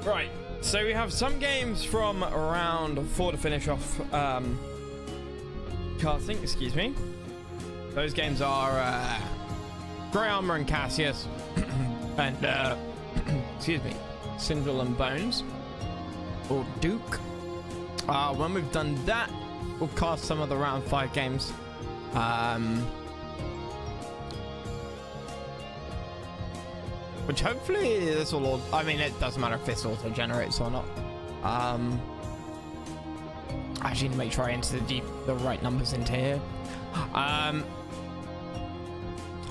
Right, so we have some games from round 4 to finish off casting, excuse me. Those games are Grey Armor and Cassius, and excuse me, Sindel and Bones, or Duke. When we've done that, we'll cast some of the round 5 games. Which hopefully this will all, I mean, it doesn't matter if this auto generates or not. I actually need to make sure I enter the right numbers into here.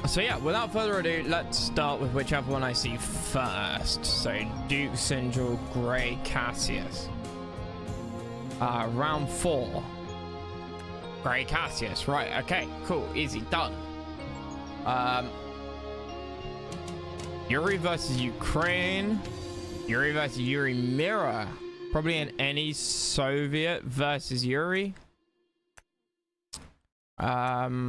So yeah, without further ado, let's start with whichever one I see first. So Duke, Sindel, Grey, Cassius. Round 4. Grey, Cassius. Right, okay, cool, easy, done. Yuri versus Ukraine. Yuri versus Yuri Mirror. Probably in any Soviet versus Yuri. I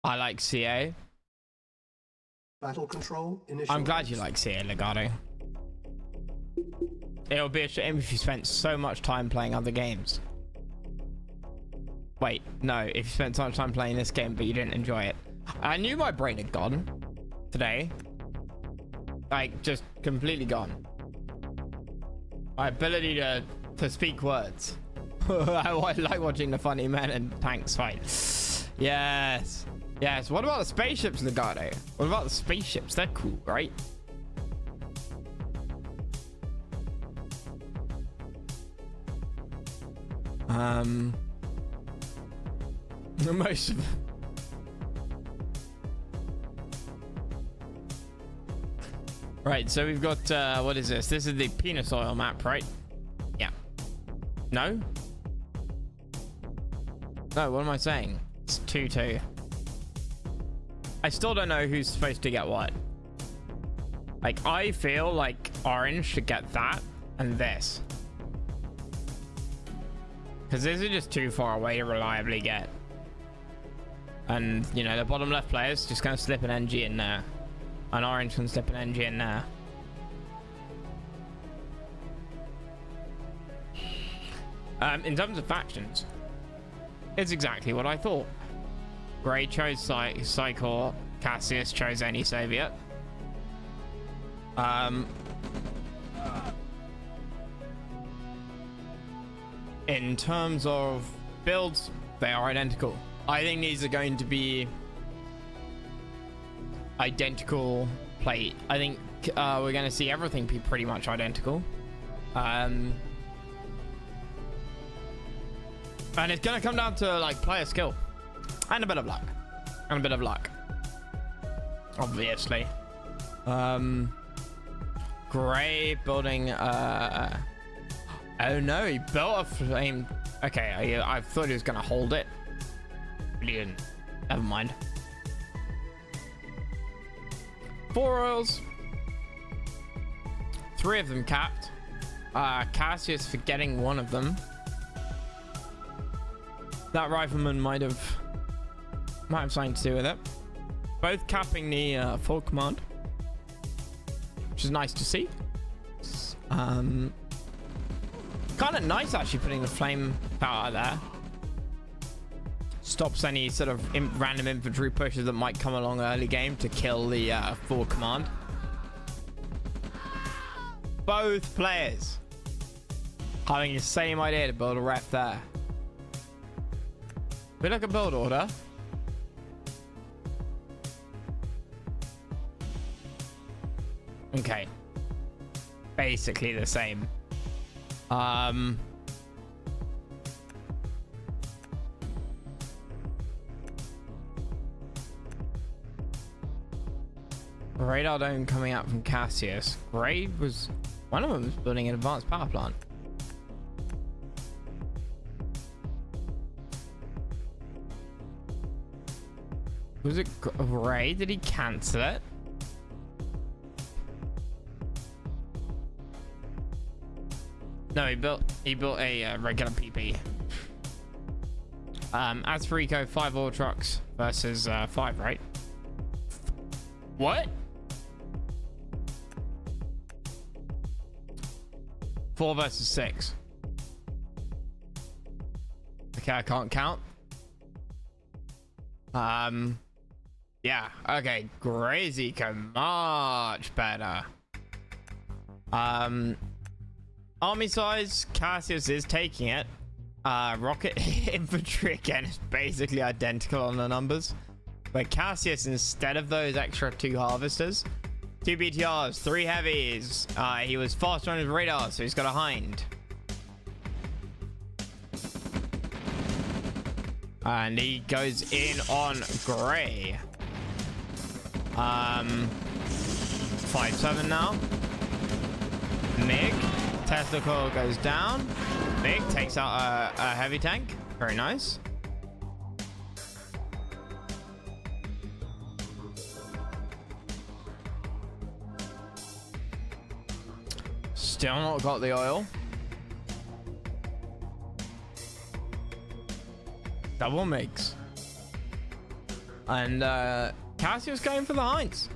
like CA. Battle control initial. I'm glad you like CA, Legato. It'll be a shame if you spent so much time playing other games. Wait, no, if you spent so much time playing this game but you didn't enjoy it. I knew my brain had gone today. Like, just completely gone. My ability to speak words. I like watching the funny men and tanks fight. Yes. Yes. What about the spaceships, Legato? What about the spaceships? They're cool, right? Most of them. Right, so we've got, what is this? This is the penis oil map, right? Yeah. No? No, what am I saying? It's 2-2. I still don't know who's supposed to get what. Like, I feel like orange should get that and this. Because this is just too far away to reliably get. And, you know, the bottom left player is just going to slip an NG in there. And orange can slip an NG in there. In terms of factions, it's exactly what I thought. Grey chose Psychor, Cassius chose any Soviet. In terms of builds, they are identical. I think these are going to be identical plate. I think we're going to see everything be pretty much identical. And it's going to come down to like player skill and a bit of luck. And a bit of luck. Obviously. Grey building oh no, he built a flame. Okay, I thought he was going to hold it. But he didn't. Never mind. 4 oils, 3 of them capped. Cassius for getting 1 of them. That rifleman might have something to do with it. Both capping the full command, which is nice to see. Kind of nice actually putting the flame power there. Stops any sort of random infantry pushes that might come along early game to kill the full command. Both players having the same idea to build a ref there. We look at build order. Okay. Basically the same. Radar dome coming out from Cassius. Grey was one of them was building an advanced power plant. Was it Grey? Did he cancel it? No, he built a regular PP. As for Eco, 5 ore trucks versus 5, right? What? 4 versus 6. Okay, I can't count. Yeah, okay, crazy, much better. Army size, Cassius is taking it. Rocket infantry again is basically identical on the numbers, but Cassius, instead of those extra 2 harvesters, 2 BTRs, 3 heavies, he was faster on his radar, so he's got a hind. And he goes in on Gray. 5-7 now. Mig, Tesla coil goes down. Mig takes out a heavy tank. Very nice. Still not got the oil. Double Migs. And Cassius going for the hinds.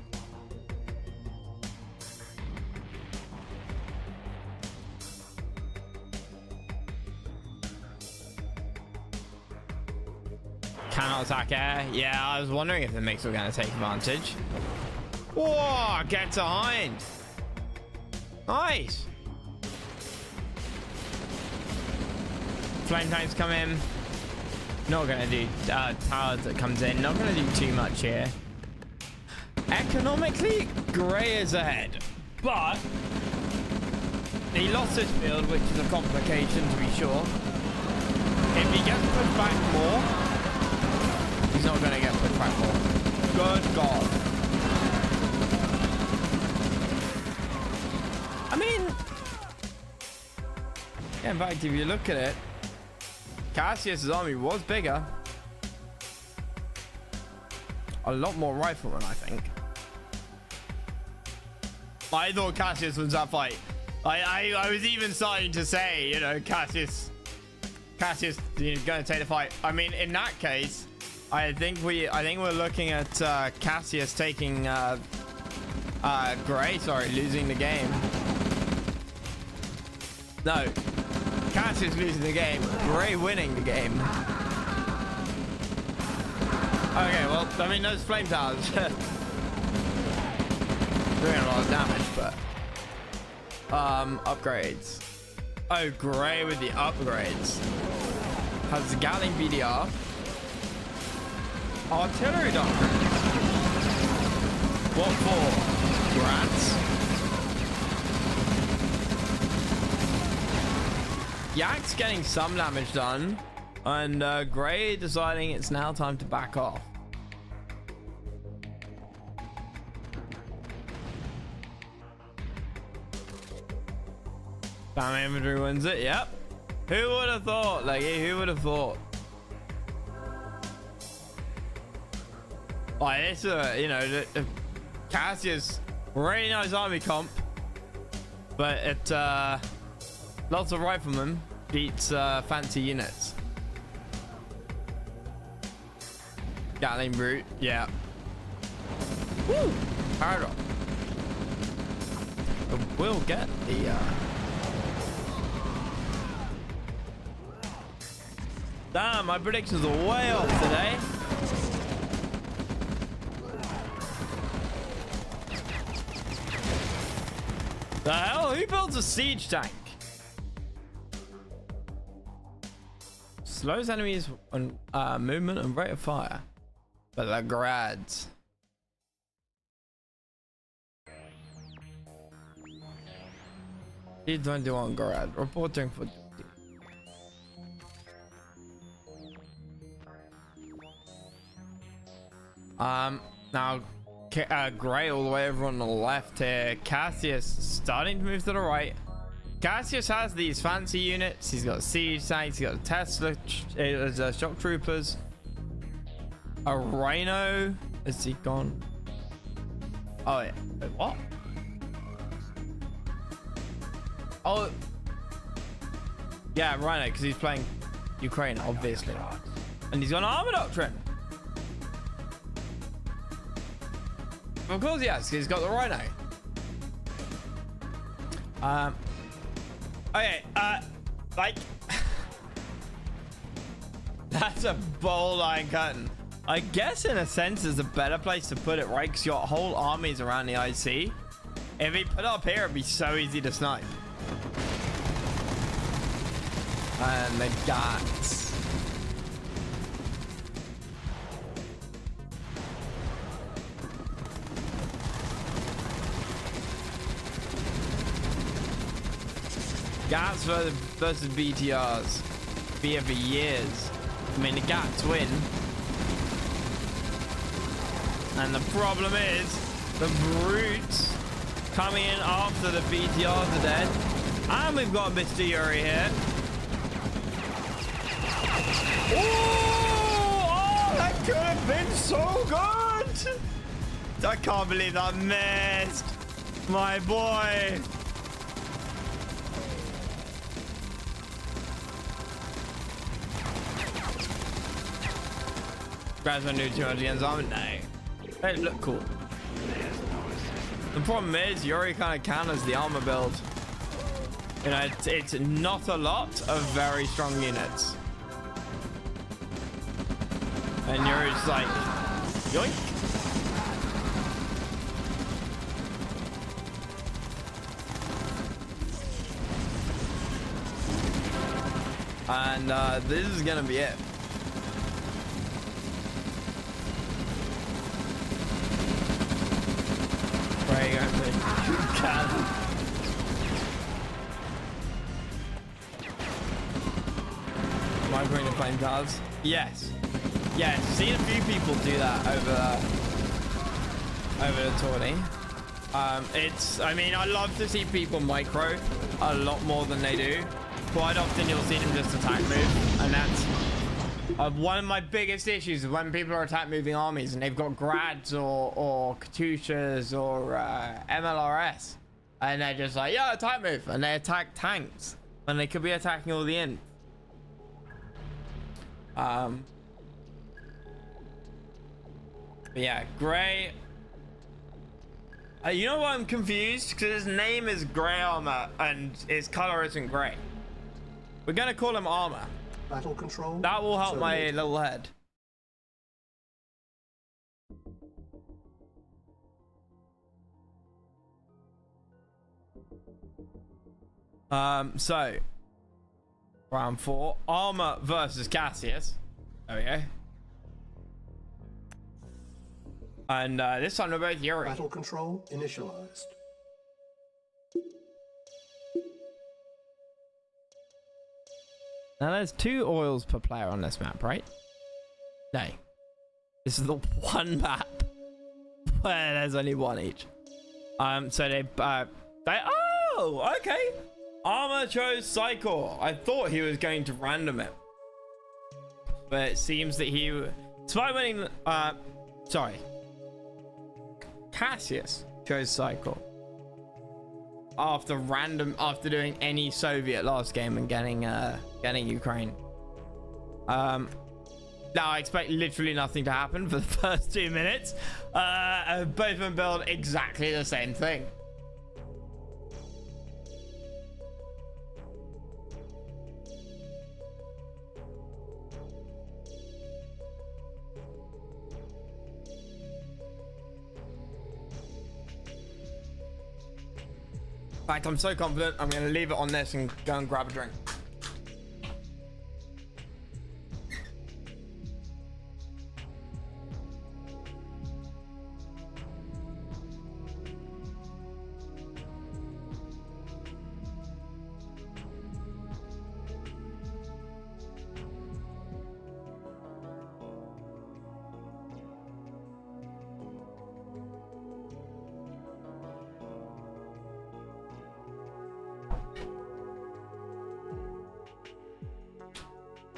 Cannot attack air. Yeah, I was wondering if the Migs were going to take advantage. Whoa, gets a hind. Nice. Flame tanks come in. Not gonna do towers that comes in. Not gonna do too much here. Economically, Gray is ahead, but he lost his field, which is a complication to be sure. If he gets pushed back more, he's not gonna get pushed back more. Good God. I mean, yeah, in fact, if you look at it, Cassius' army was bigger. A lot more riflemen, I think. I thought Cassius was that fight. I was even starting to say, you know, Cassius, you know, going to take the fight. I mean, in that case, I think we're looking at Cassius taking Gray, sorry, losing the game. No, Cassius losing the game, Gray winning the game. Okay, well, I mean, those flame towers doing a lot of damage, but upgrades. Oh, Gray with the upgrades. Has the Gatling BDR. Artillery doctrine. What for? Grants? Yak's getting some damage done, and Gray deciding it's now time to back off. Spam inventory wins it. Yep. Who would have thought? Like, who would have thought? Like, it's you know, Cassius, really nice army comp, but it lots of riflemen beats fancy units. Gatling brute, yeah. Woo! Paradox. We'll get the damn, my predictions are way off today. The hell? Who builds a siege tank? Slows enemies on movement and rate of fire. But the grads. T21 grad. Reporting for duty. Now Gray all the way over on the left here. Cassius starting to move to the right. Cassius has these fancy units. He's got siege tanks. He's got Tesla shock troopers. A Rhino. Is he gone? Oh yeah. Wait, what? Oh yeah, Rhino, because he's playing Ukraine, obviously, and he's got an armor doctrine. Of course, yes, he's got the Rhino. Okay, like that's a bold line curtain. I guess in a sense is a better place to put it, right? Because your whole army's around the IC. If he put it up here, it'd be so easy to snipe. And the guts. Gats versus BTRs. Be here for years. I mean, the Gats win. And the problem is, the brutes coming in after the BTRs are dead. And we've got Mr. Yuri here. Oh, that could have been so good. I can't believe that missed. My boy. Grabs my new 200 yen armor. No. They look cool. The problem is, Yuri kind of counters the armor build. You know, it's not a lot of very strong units. And Yuri's like, yoink. And this is gonna be it. Right, you can. Am I going to flame cars? Yes. Yes, seen a few people do that over the tourney. I mean, I love to see people micro a lot more than they do. Quite often you'll see them just attack move, and that's one of my biggest issues is when people are attack moving armies and they've got grads or Katyushas or MLRS, and they're just like, yeah, attack move, and they attack tanks when they could be attacking all the in. But yeah, Gray. You know what, I'm confused because his name is Gray Armor and his color isn't gray. We're gonna call him Armor. Battle control. That will help my little head. So round 4, Armor versus Cassius. There we go. And this time we're both Yuri. Battle control initialized. Now there's 2 oils per player on this map, right? No. This is the one map where there's only 1 each. So they oh, okay. Armor chose Psycho. I thought he was going to random it. But it seems that he despite winning sorry. Cassius chose Psycho. After doing any Soviet last game and getting Ukraine. Now I expect literally nothing to happen for the first 2 minutes. Both of them build exactly the same thing. In fact, I'm so confident I'm going to leave it on this and go and grab a drink.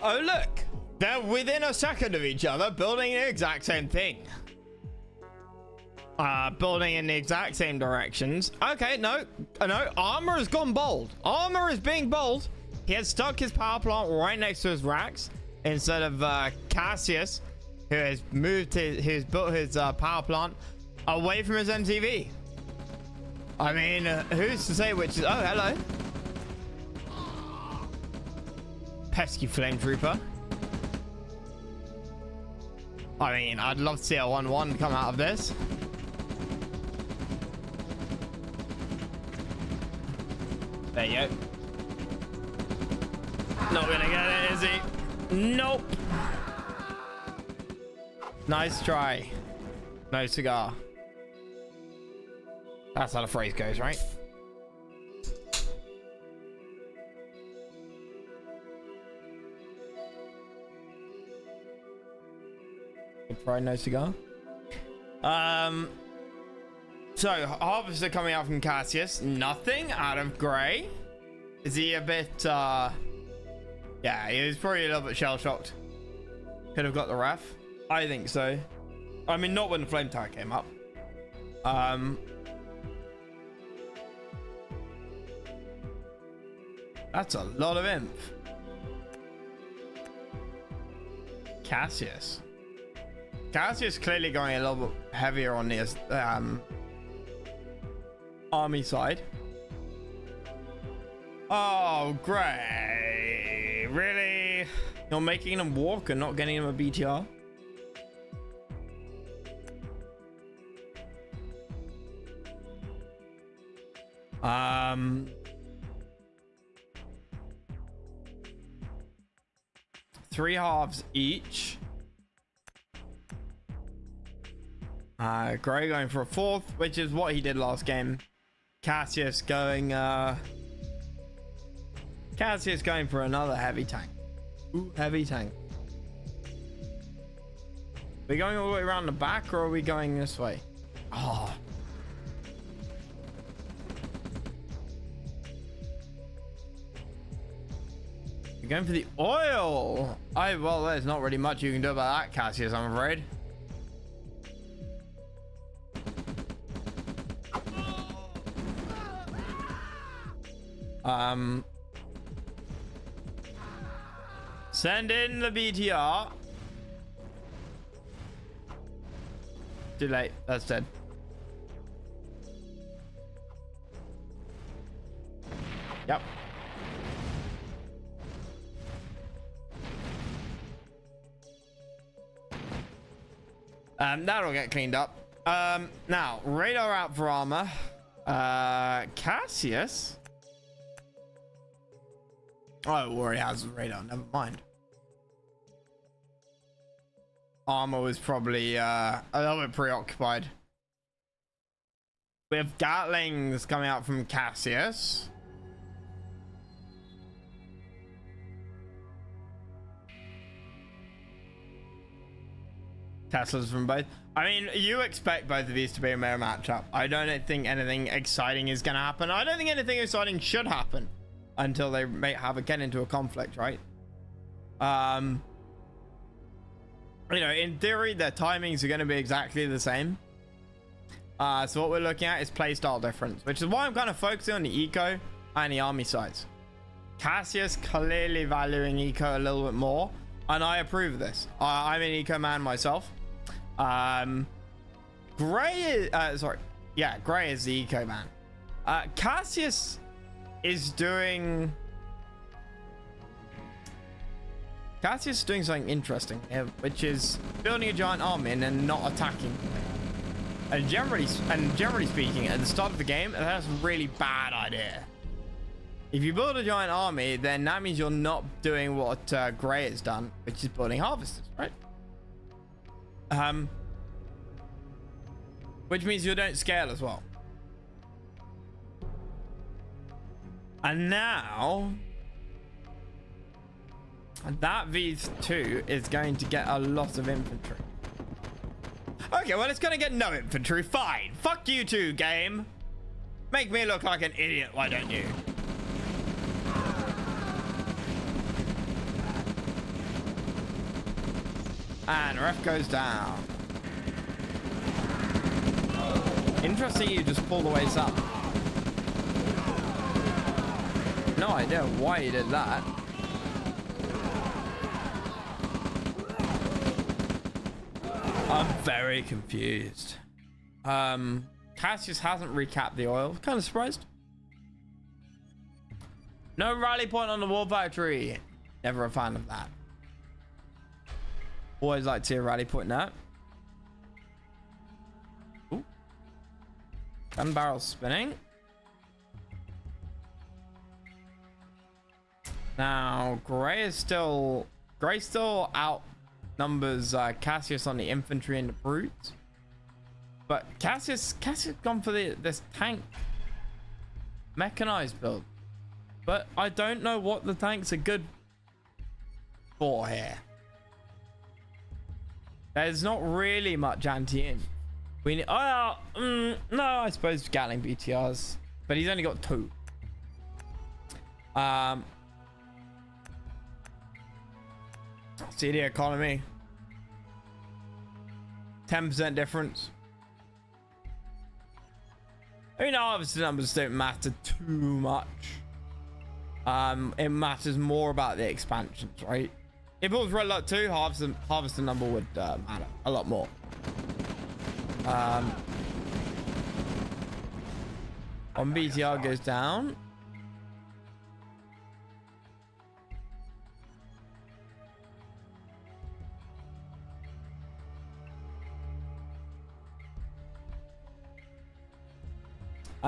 Oh, look. They're within a second of each other, building the exact same thing. Building in the exact same directions. Okay, no. Armor has gone bold. Armor is being bold. He has stuck his power plant right next to his racks instead of Cassius, who has who's built his power plant away from his MTV. I mean, who's to say which is... Oh, hello. Pesky flame trooper. I mean, I'd love to see a 1-1 come out of this. There you go. Not gonna get it, is he? Nope. Nice try. No cigar. That's how the phrase goes, right? Good try, no cigar. So Harvester coming out from Cassius. Nothing out of Gray. Is he a bit yeah, he was probably a little bit shell-shocked. Could have got the ref. I think so. I mean, not when the flame tower came up. That's a lot of imp. Cassius clearly going a little bit heavier on the army side. Oh, Gray. Really? You're making them walk and not getting them a BTR? Three halves each. Gray going for a fourth, which is what he did last game. Cassius going for another heavy tank. Ooh, heavy tank. Are we going all the way around the back, or are we going this way? Oh. You're going for the oil. Well, there's not really much you can do about that, Cassius, I'm afraid. Send in the BTR. Too late. That's dead. Yep. That'll get cleaned up. Now radar out for armor. Cassius. Oh, already has radar. Never mind. Armor was probably a little bit preoccupied. We have Gatlings coming out from Cassius. Teslas from both. I mean, you expect both of these to be a mirror matchup. I don't think anything exciting is going to happen. I don't think anything exciting should happen until they may have get into a conflict, right? You know, in theory, their timings are going to be exactly the same. So what we're looking at is playstyle difference, which is why I'm kind of focusing on the eco and the army sides. Cassius clearly valuing eco a little bit more, and I approve of this. I'm an eco man myself. Gray is Gray is the eco man. Cassius is doing something interesting here, which is building a giant army and then not attacking. And generally speaking, at the start of the game, that's a really bad idea. If you build a giant army, then that means you're not doing what Gray has done, which is building harvesters, right? Which means you don't scale as well. And now that V2 is going to get a lot of infantry. Okay, well, it's going to get no infantry. Fine. Fuck you two, game. Make me look like an idiot, why don't you? And ref goes down. Interesting, you just pulled the waist up. No idea why he did that. I'm very confused. Cassius hasn't recapped the oil. Kind of surprised. No rally point on the war factory. Never a fan of that. Always like to see a rally point that. Ooh. Gun barrel spinning. Now, Gray still outnumbers Cassius on the infantry and the brutes. But Cassius gone for this tank mechanized build. But I don't know what the tanks are good for here. There's not really much anti-in. We need, no, I suppose Gatling BTRs, but he's only got 2. See the economy. 10% difference. I mean, obviously numbers don't matter too much. It matters more about the expansions, right? If it was Red Alert 2, harvester number would matter a lot more. On BTR goes down.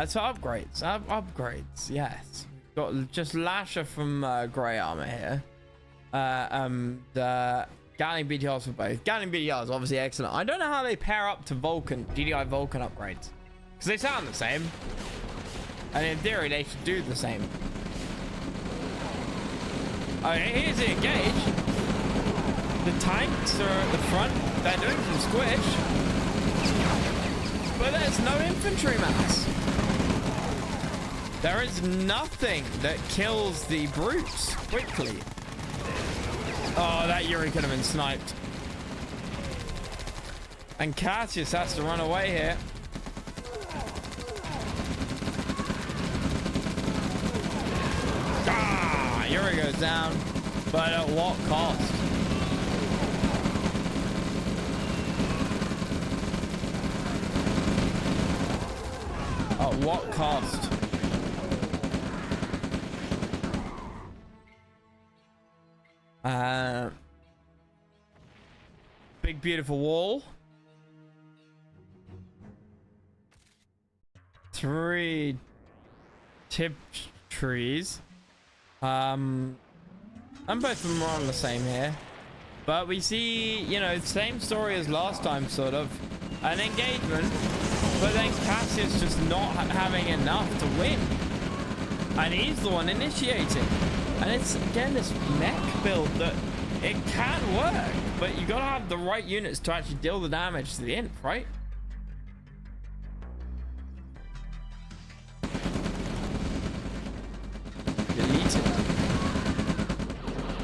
So upgrades, yes. Got just Lasher from Grey Armor here. Gatling BTRs for both. Gatling BTRs obviously excellent. I don't know how they pair up to Vulcan, GDI Vulcan upgrades. Because they sound the same. And in theory, they should do the same. Okay, here's the engage. The tanks are at the front. They're doing some squish. But there's no infantry mass. There is nothing that kills the brutes quickly. Oh, that Yuri could have been sniped. And Cassius has to run away here. Ah, Yuri goes down. But at what cost? At what cost? Big beautiful wall. 3 tip trees. And both of them are on the same here. But we see, you know, same story as last time, sort of. An engagement. But then Cassius just not having enough to win. And he's the one initiating. And it's, again, this mech build that it can work, but you gotta have the right units to actually deal the damage to the imp, right? Delete it.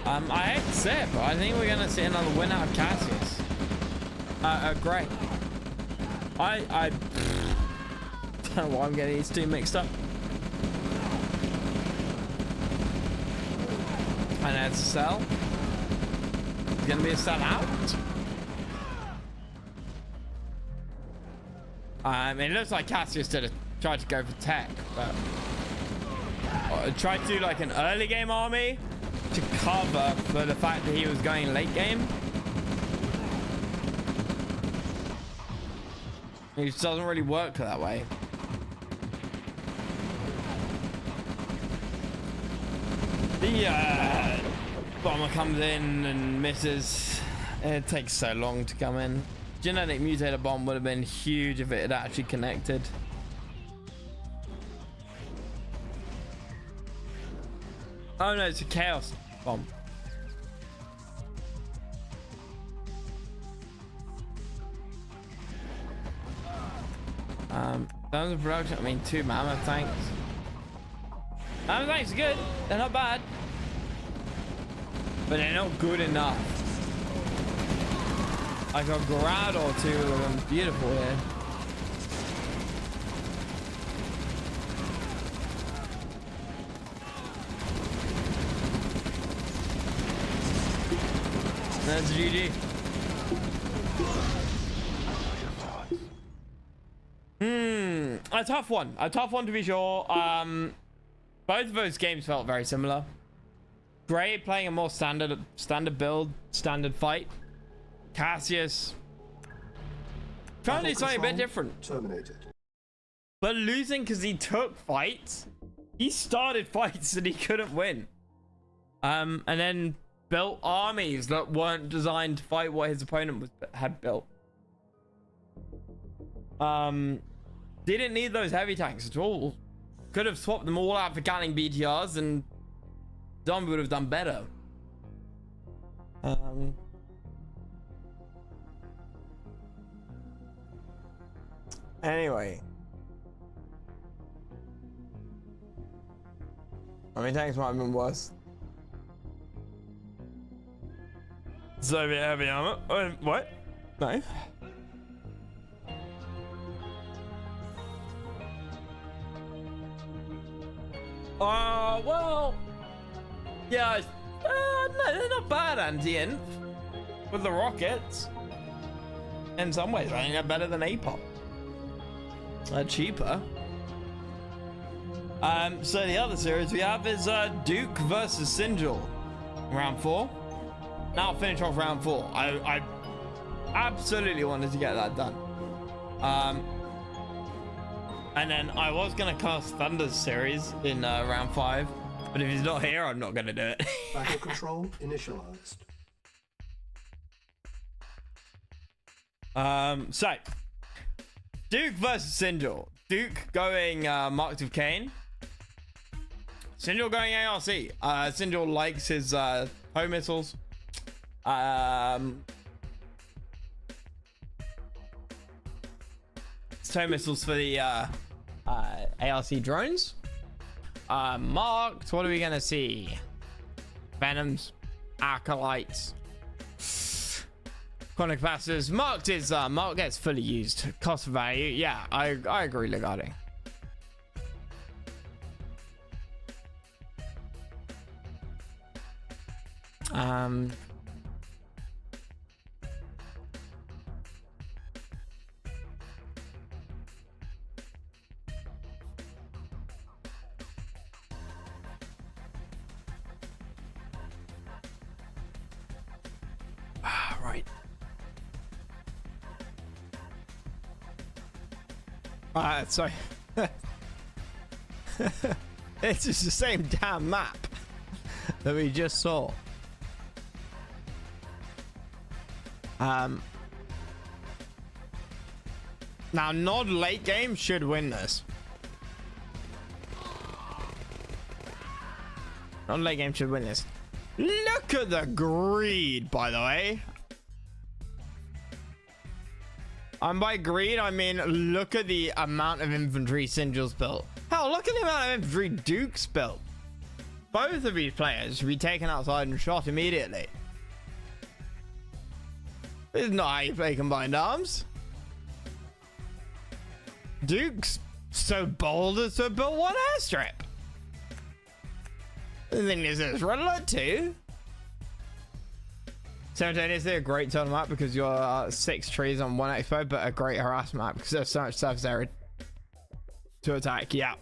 I hate to say it, but I think we're gonna see another win out of Cassius. Great. I don't know why I'm getting these two mixed up. And that's a sell. It's gonna be a sell out. It looks like Cassius tried to go for tech, but tried to do like an early game army to cover for the fact that he was going late game. It just doesn't really work that way. The bomber comes in and misses. It takes so long to come in. Genetic mutator bomb would have been huge if it had actually connected. Oh no, it's a chaos bomb. In terms of production, I mean 2 mammoth tanks. Mammoth tanks are good. They're not bad. But they're not good enough. I got Grad or 2 of them. Beautiful here. That's GG. A tough one. A tough one to be sure. Both of those games felt very similar. Gray playing a more standard build, standard fight. Cassius trying to do something a bit different. Terminated. But losing because he took fights. He started fights that he couldn't win. And then built armies that weren't designed to fight what his opponent had built. Didn't need those heavy tanks at all. Could have swapped them all out for Gatling BTRs and Zombie would have done better. Anyway. I mean, tanks might have been worse. Soviet heavy armor. What? No. Well. Yeah. No, they're not bad anti-inf. With the rockets. In some ways, I think they're better than APOP. They're cheaper. So the other series we have is Duke versus Sinjul. Round 4. Now finish off round 4. I absolutely wanted to get that done. And then I was gonna cast Thunder's series in round 5, but if he's not here, I'm not gonna do it. Battle control initialized. So Duke versus Sinjul. Duke going Marked of Cain. Sinjul going ARC. Sinjul likes his home missiles. Home missiles for the ARC drones. Marked. What are we gonna see? Venoms, Acolytes, Chronic Capacitors. Marked is Marked gets fully used. Cost of value. Yeah, I agree, Legato. Right. So it's just the same damn map that we just saw. Now Nod late game should win this. Nod late game should win this. Look at the greed, by the way. And by greed, I mean look at the amount of infantry Sinjul's built. Hell, look at the amount of infantry Duke's built. Both of these players should be taken outside and shot immediately. This is not how you play combined arms. Duke's so bold as to have built one airstrip. The thing is, it's relevant too. Simultaneously, a great turn map because you're 6 trees on 1 expo, but a great harass map because there's so much surface area to attack. Yeah.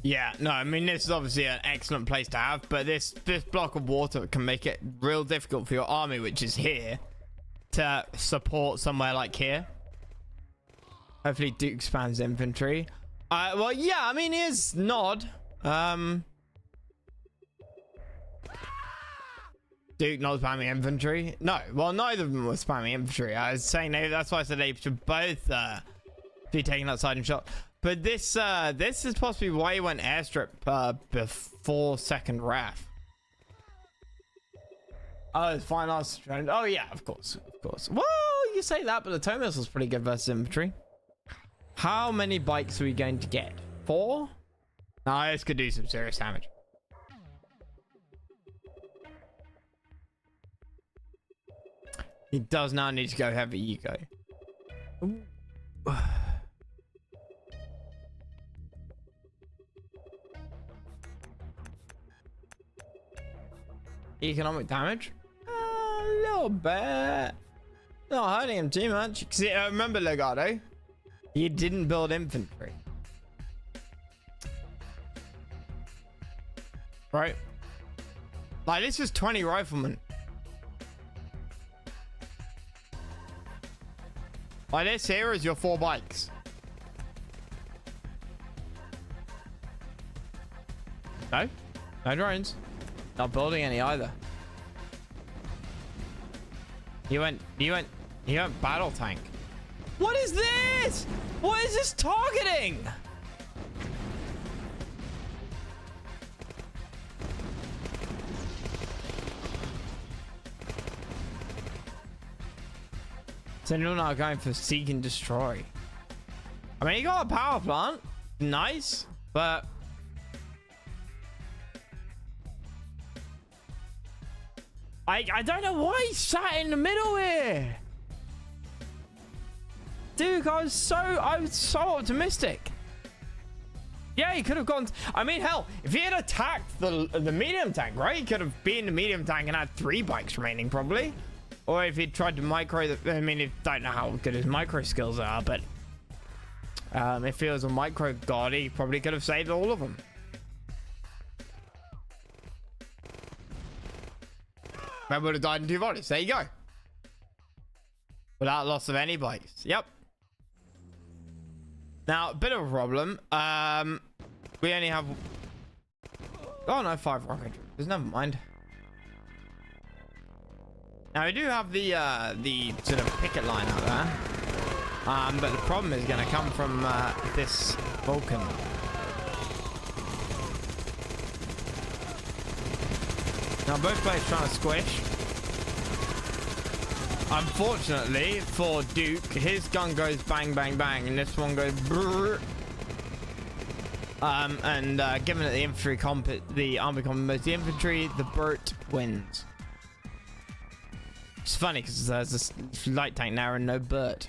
Yeah, no, I mean, this is obviously an excellent place to have, but this block of water can make it real difficult for your army, which is here, to support somewhere like here. Hopefully Duke spans infantry. Well, yeah, I mean, here's Nod. Duke not spamming infantry. No, well, neither of them were spamming infantry. I was saying that's why I said they should both be taken outside and shot. But this is possibly why he went airstrip before second RAF. Oh, it's fine. Oh yeah, of course. Well, you say that, but the tow missile's pretty good versus infantry. How many bikes are we going to get? 4? No, this could do some serious damage. He does now need to go heavy eco. Economic damage? A little bit. Not hurting him too much. Remember, Legato, he didn't build infantry. Right? Like, this is 20 riflemen. Like, this here is your 4 bikes. No? No drones. Not building any either. You went battle tank. What is this? What is this targeting? Sentinel now going for seek and destroy. I mean, he got a power plant. Nice, but I don't know why he sat in the middle here. Dude, I was so optimistic. Yeah, he could have gone. I mean, hell, if he had attacked the medium tank, right? He could have been the medium tank and had 3 bikes remaining, probably. Or if he tried to micro the, I mean, I don't know how good his micro skills are, but if he was a micro god, he probably could have saved all of them. Maybe would have died in 2 volleys. There you go. Without loss of any bikes. Yep. Now, a bit of a problem. We only have... Oh, no, 5 rocket troopers. Never mind. Now, we do have the sort of picket line out there. But the problem is going to come from this Vulcan. Now, both players trying to squish. Unfortunately for Duke, his gun goes bang, bang, bang, and this one goes brrr. Given that the infantry the army combos the infantry, the Burt wins. It's funny because there's this light tank now and no Burt.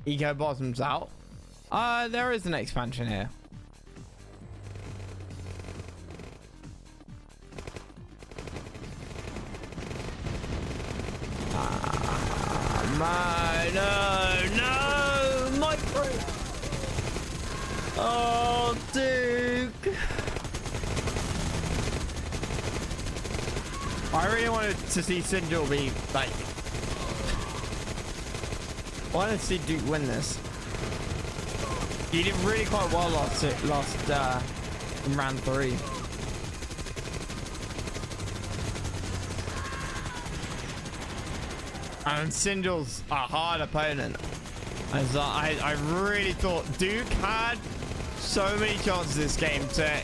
Eco bottoms out. There is an expansion here. No, micro. Oh, Duke. I really wanted to see Sinjil be like. I wanted to see Duke win this. He did really quite well last in round 3. And Sinjil's a hard opponent. As I really thought Duke had so many chances this game to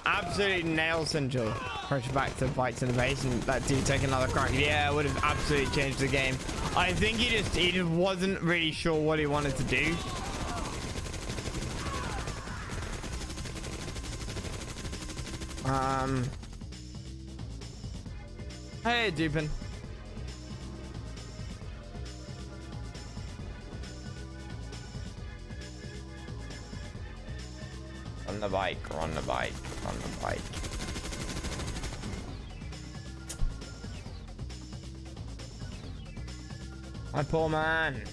absolutely nail Sinjil. Push back to fight to the base and that dude take another crack. Yeah, it would have absolutely changed the game. I think he just wasn't really sure what he wanted to do. Hey, Dupin. On the bike, on the bike, on the bike. My poor man.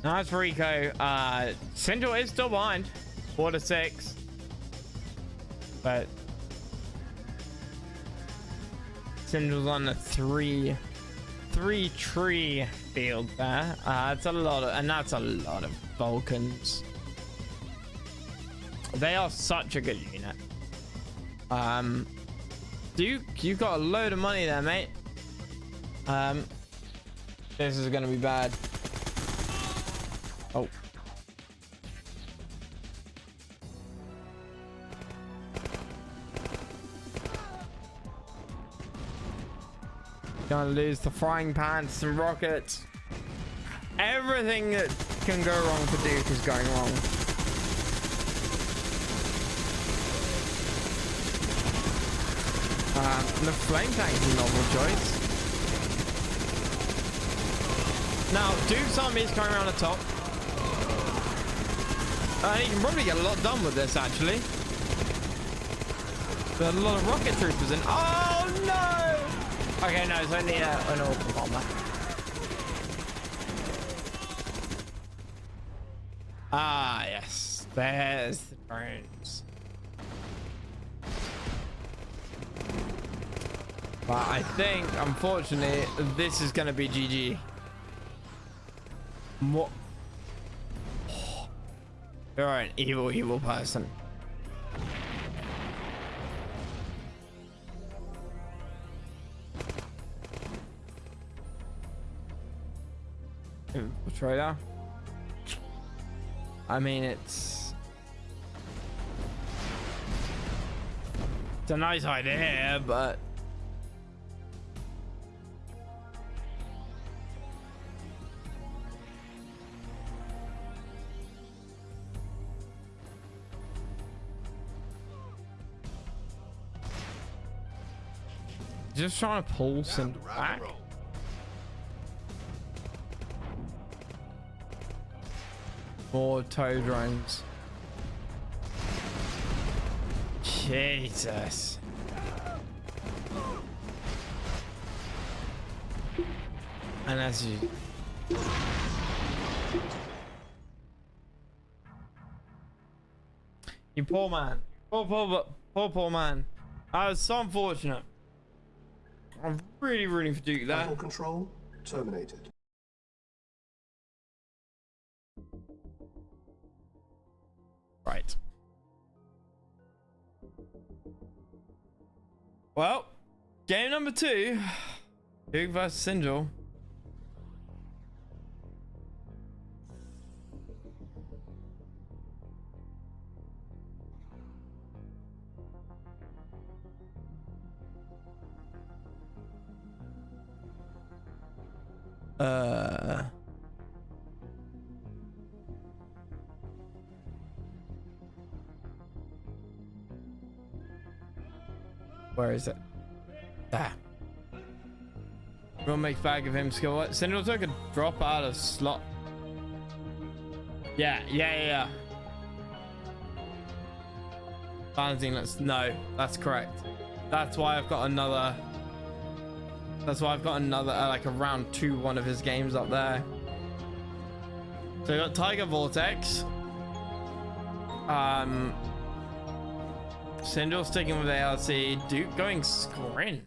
Nice for Rico. Sinjil is still behind. 4-6. But Sinjil's on the 3 tree field there. It's a lot of, and that's a lot of Vulcans. They are such a good unit. Duke, you've got a load of money there, mate. This is gonna be bad. Oh. Gonna lose the frying pan, some rockets. Everything that can go wrong for Duke is going wrong. The flame tank is a novel choice. Now, Duke's army is coming around the top. He can probably get a lot done with this, actually. There's a lot of rocket troopers in. Oh, no! Okay, no, it's only an orbital bomber. Ah, yes. There's the drones. But I think, unfortunately, this is going to be GG. What? You're an evil, evil person. Trader. I mean, it's a nice idea, but just trying to pull some back. More tow drones. Jesus. And as you poor man. Poor man. I was so unfortunate. I really forgot that. Battle control terminated. Right. Well, game number 2. Duke versus Sinjil. Where is it? There. Real makes bag of him skill. What? Sinjil took a drop out of slot. Yeah. Balancing, no, that's correct. That's why I've got another like a round 2 one of his games up there. So we got Tiger Vortex. Sinjil sticking with ARC. Duke going Scrin.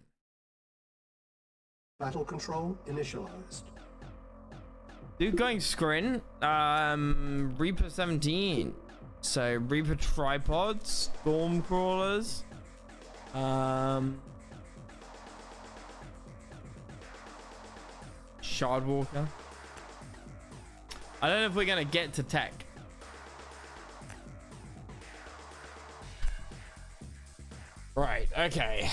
Battle control initialized. Duke going Scrin. Reaper 17. So Reaper tripods, storm crawlers. Shardwalker. I don't know if we're gonna get to tech. Right, okay.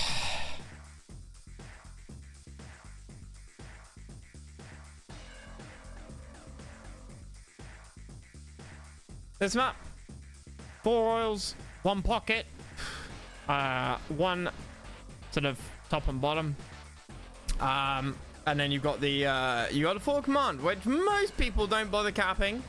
This map. 4 oils, 1 pocket. 1 sort of top and bottom. And then you've got the full command, which most people don't bother capping.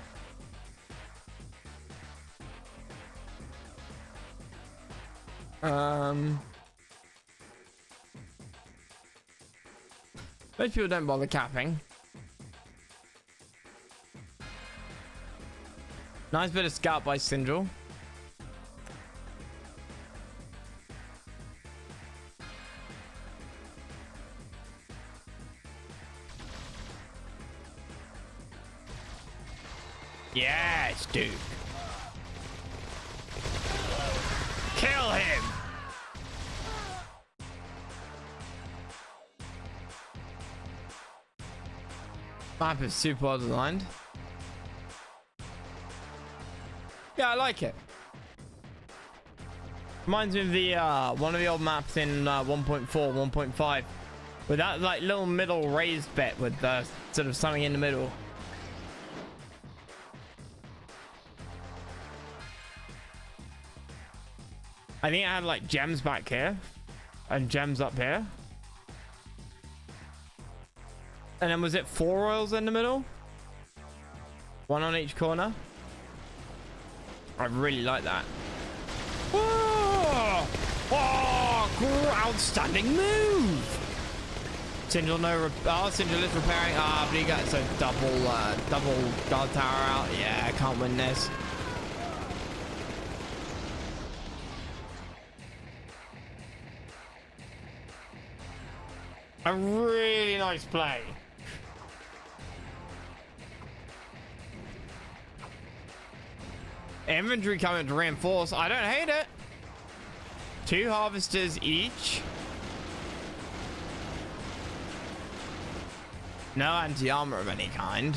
Most people don't bother capping. Nice bit of scout by Sinjil. Yes, dude. Kill him. Map is super well designed. Yeah, I like it. Reminds me of the one of the old maps in 1.4, 1.5, with that like little middle raised bit with sort of something in the middle. I think I had like gems back here and gems up here. And then was it 4 oils in the middle? 1 on each corner. I really like that. Oh, outstanding move. Sinjil Sinjil is repairing. But he got so double guard tower out. Yeah, I can't win this. A really nice play. Inventory coming to reinforce. I don't hate it. 2 harvesters each. No anti-armor of any kind.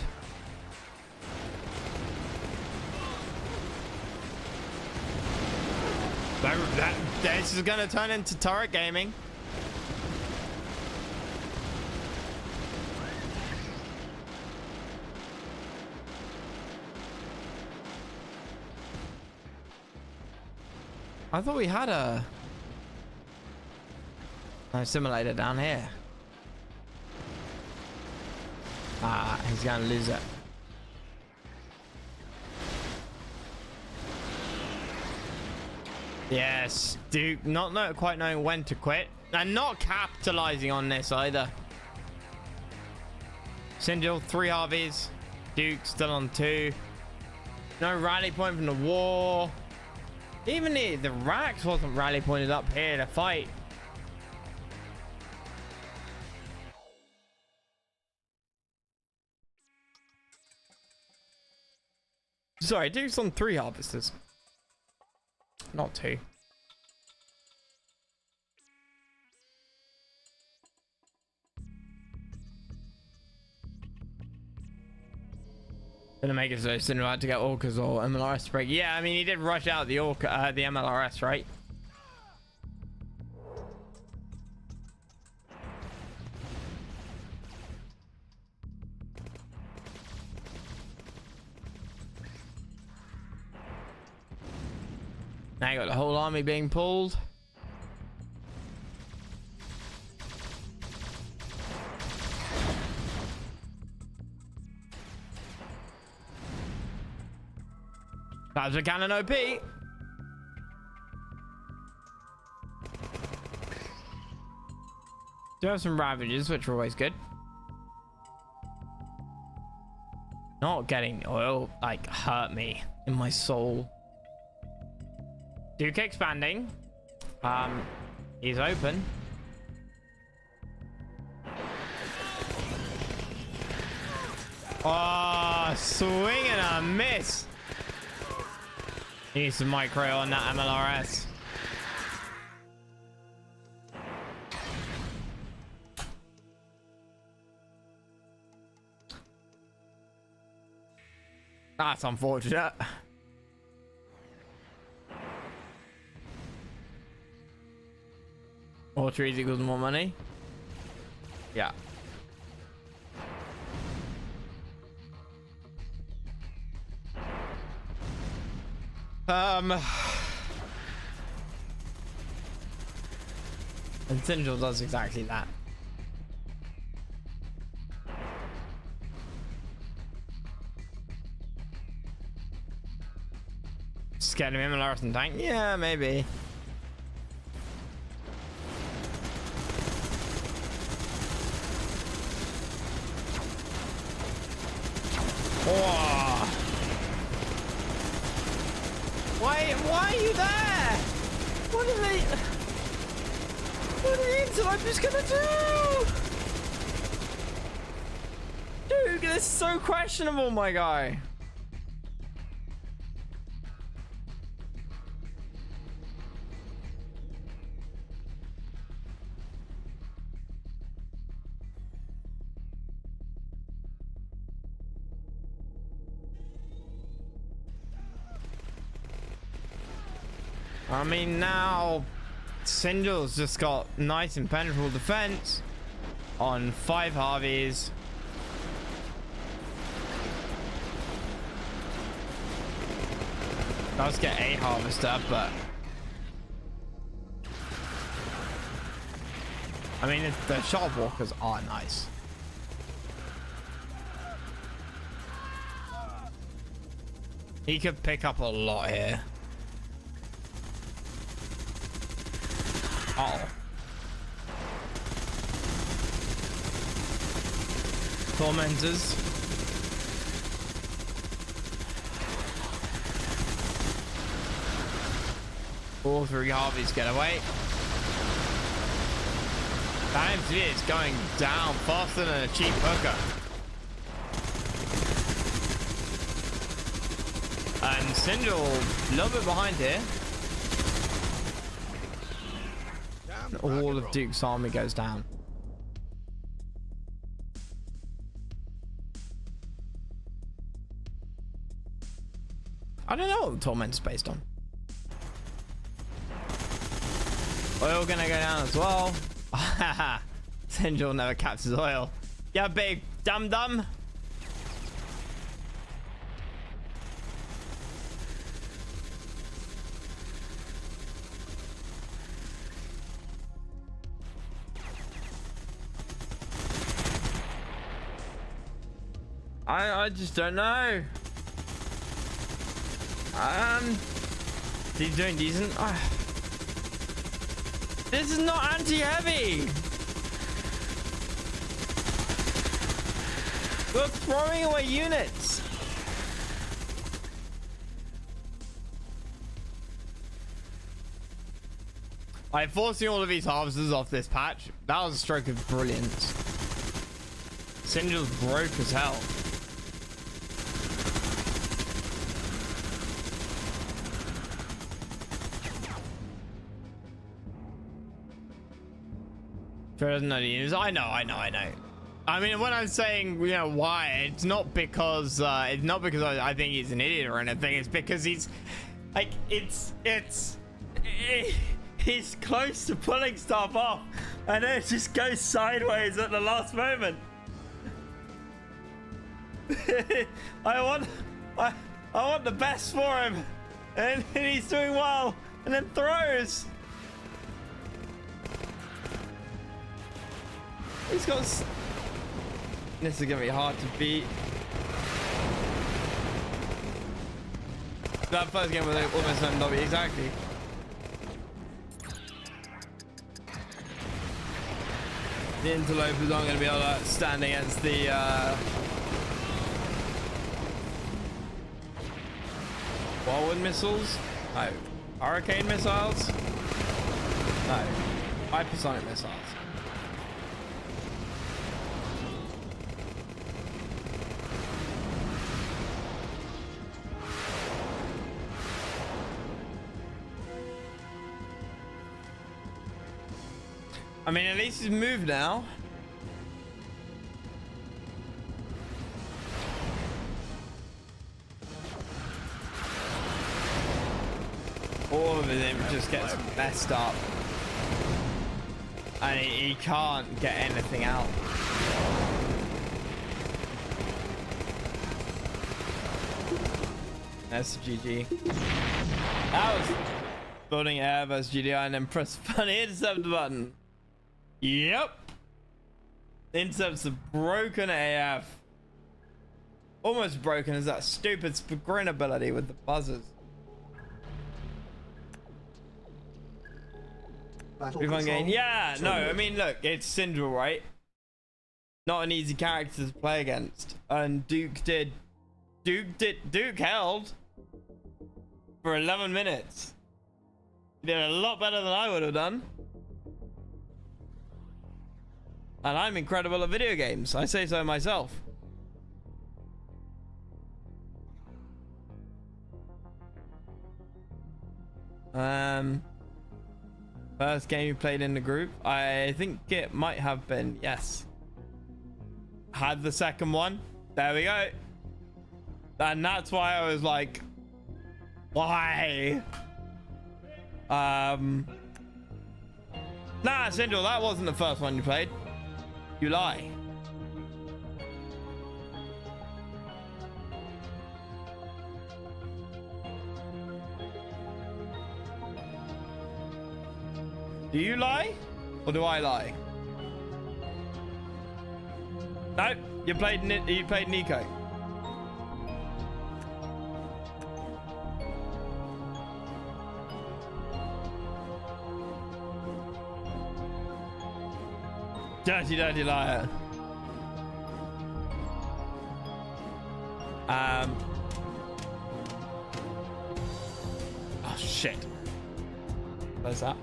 This is going to turn into turret gaming. I thought we had a simulator down here. Ah, he's gonna lose it. Yes, Duke not quite knowing when to quit and not capitalizing on this either. Sinjil 3 Harveys, Duke still on 2. No rally point from the war. Even the Rax wasn't rally pointed up here to fight. Sorry, Duke's on 3 harvesters. Not 2. Gonna make it so soon about to get Orcas or MLRS break. Yeah, I mean he did rush out the Orca, the MLRS, right? Now you got the whole army being pulled. That's a cannon OP. Do have some ravages, which are always good. Not getting oil like hurt me in my soul. Duke expanding. He's open. Oh, swing and a miss. He needs some micro on that MLRS. That's unfortunate. More trees equals more money. Yeah. And Sinjil does exactly that. Scared of him and Larson tank? Yeah, maybe. Oh. Why are you there? What are the interlopers gonna do? Dude, this is so questionable, my guy. I mean, now Sinjil's just got nice impenetrable defense on 5 Harveys. Does get a harvester, but I mean, the shot walkers are nice. He could pick up a lot here. Oh. Tormentors. All 3 Harveys get away. That MCV is going down faster than a cheap hooker. And Syndrome a little bit behind here. And all of Duke's army goes down. I don't know what the Torment's based on. Oil gonna go down as well. Syndrome never captures oil. Yeah, big dum-dum. I just don't know. He's doing decent. This is not anti-heavy. We're throwing away units. Like forcing all of these harvesters off this patch. That was a stroke of brilliance. Syndrome's broke as hell. Doesn't know the units. I know. I mean, when I'm saying, you know, why, it's not because I think he's an idiot or anything. It's because he's like, he's close to pulling stuff off, and then it just goes sideways at the last moment. I want the best for him, and he's doing well, and then throws. He's got. This is gonna be hard to beat. That first game was almost an MW, exactly. The interlopers aren't gonna be able to stand against the. Whirlwind missiles? No. Hurricane missiles? No. Hypersonic missiles. I mean, at least he's moved now. All of him just gets messed up. And he can't get anything out. That's GG. That was building air versus GDI and then press funny intercept button. Yep. Intercepts are broken AF. Almost broken as that stupid sprint ability with the buzzers. Yeah, no, I mean, look, it's Syndrome, right? Not an easy character to play against. And Duke held for 11 minutes. He did a lot better than I would have done. And I'm incredible at video games. I say so myself. First game you played in the group? I think it might have been, yes. Had the second one. There we go. And that's why I was like, why? Nah, Syndrome, that wasn't the first one you played. You lie. Do you lie? Or do I lie? No, you played Nico. Dirty liar. Oh shit. Where's that?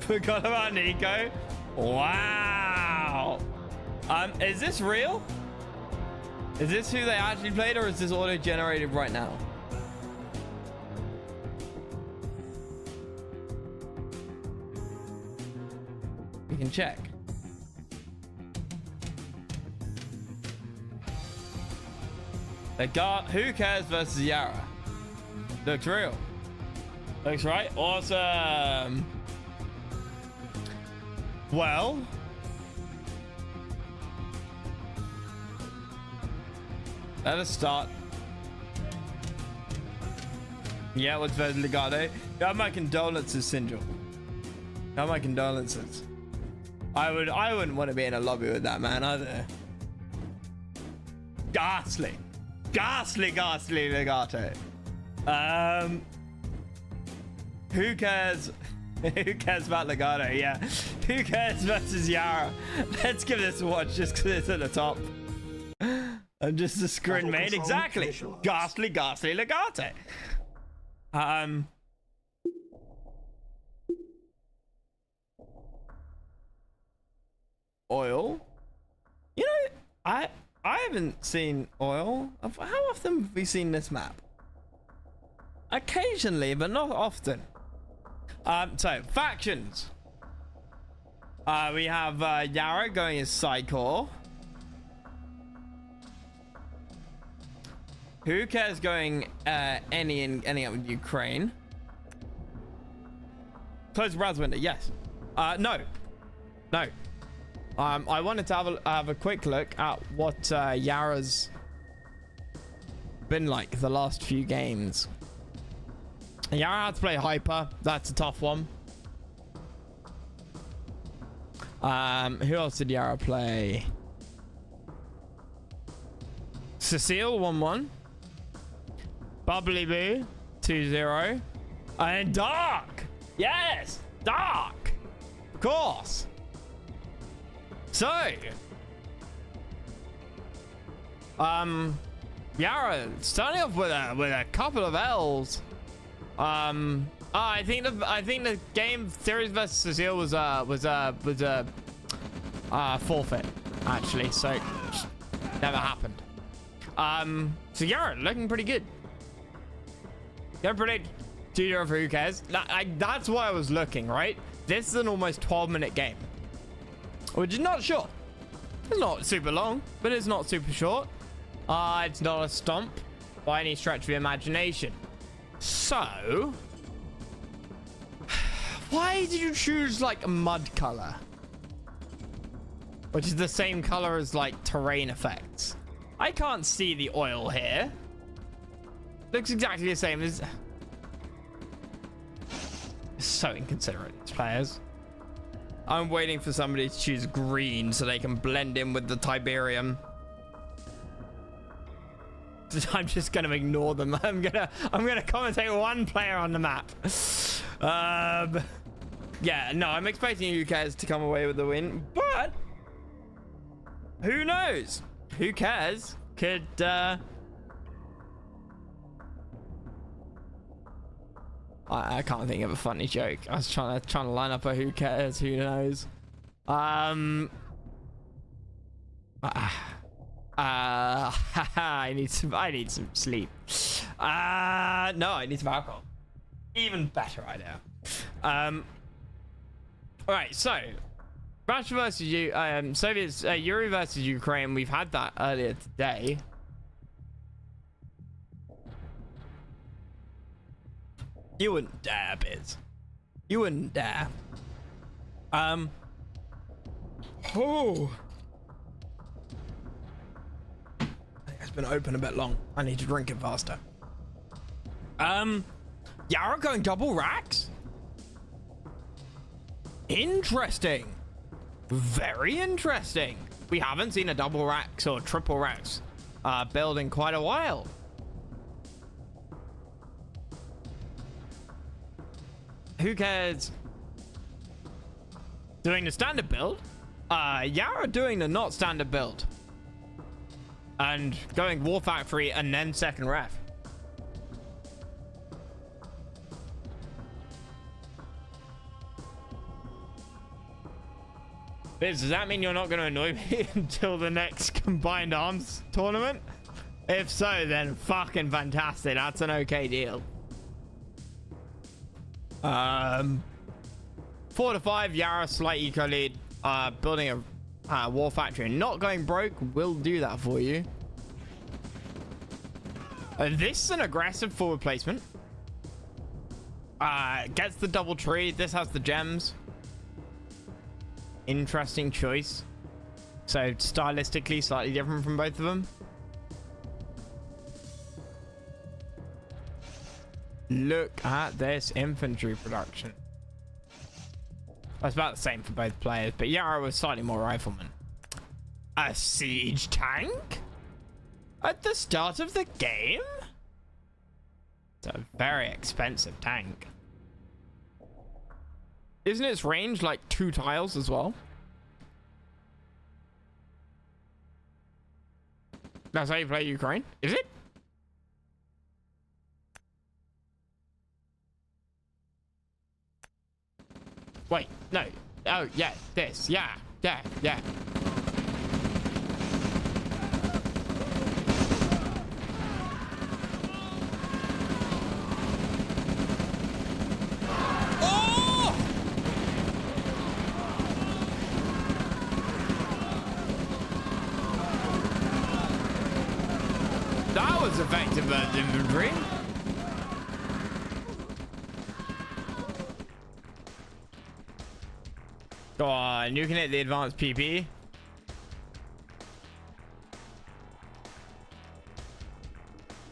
Forgot about Nico. Wow. Is this real? Is this who they actually played, or is this auto-generated right now? We can check. They got Who Cares versus Yara. Looks real. Looks right. Awesome. Well, let us start. Yeah, what's versus Legato? Got my condolences, Sinjil. Got my condolences. I wouldn't want to be in a lobby with that man either. Ghastly Legato. Who cares? Who cares about Legato? Yeah. Who cares versus Yara? Let's give this a watch just because it's at the top. I'm just a screen main. Exactly. Ghastly Legato. Oil. You know, I haven't seen Oil. How often have we seen this map? Occasionally, but not often. So factions. We have Yara going as Psycore. Who cares going any up with Ukraine? Close the browser window. Yes. No. I wanted to have a quick look at what Yara's been like the last few games. Yara had to play Hyper. That's a tough one. Who else did Yara play? Cecile 1-1. Bubbly Boo 2-0. And Dark. Yes, Dark. Of course. So, Yara starting off with a couple of L's. I think the game Series versus Cecile was a forfeit actually, so never happened. So Yara looking pretty good. Go predict 2-0 for Who Cares. That's why I was looking, right? This is an almost 12-minute game, which is not short. It's not super long, but it's not super short. It's not a stomp by any stretch of the imagination. So, why did you choose like a mud color, which is the same color as like terrain effects? I can't see the oil here. Looks exactly the same as. So inconsiderate, these players. I'm waiting for somebody to choose green so they can blend in with the Tiberium. I'm just gonna ignore them. I'm gonna commentate one player on the map. Yeah, no, I'm expecting Who Cares to come away with the win, but who knows? Who Cares could I can't think of a funny joke. I was trying to line up a Who Cares, who knows. I need some sleep. No, I need some alcohol. Even better idea. All right, so Russia versus Soviets, Yuri versus Ukraine. We've had that earlier today. You wouldn't dare, Biz. You wouldn't dare. Oh. It's been open a bit long. I need to drink it faster. Yara going double racks? Interesting. Very interesting. We haven't seen a double racks or triple racks build in quite a while. Who Cares? Doing the standard build? Yara doing the not standard build. And going War Factory and then second ref. Liz, does that mean you're not going to annoy me until the next Combined Arms tournament? If so, then fucking fantastic. That's an okay deal. 4 to 5, Yara, slight eco lead. Building a war factory and not going broke will do that for you. This is an aggressive forward placement. Gets the double tree. This has the gems. Interesting choice. So stylistically slightly different from both of them. Look at this infantry production. That's about the same for both players, but Yara was slightly more rifleman. A siege tank? At the start of the game? It's a very expensive tank. Isn't its range like 2 tiles as well? That's how you play Ukraine? Is it? Wait, no. Oh, yeah, this. Yeah. Oh! That was effective as infantry. Go on, you can hit the advanced PP.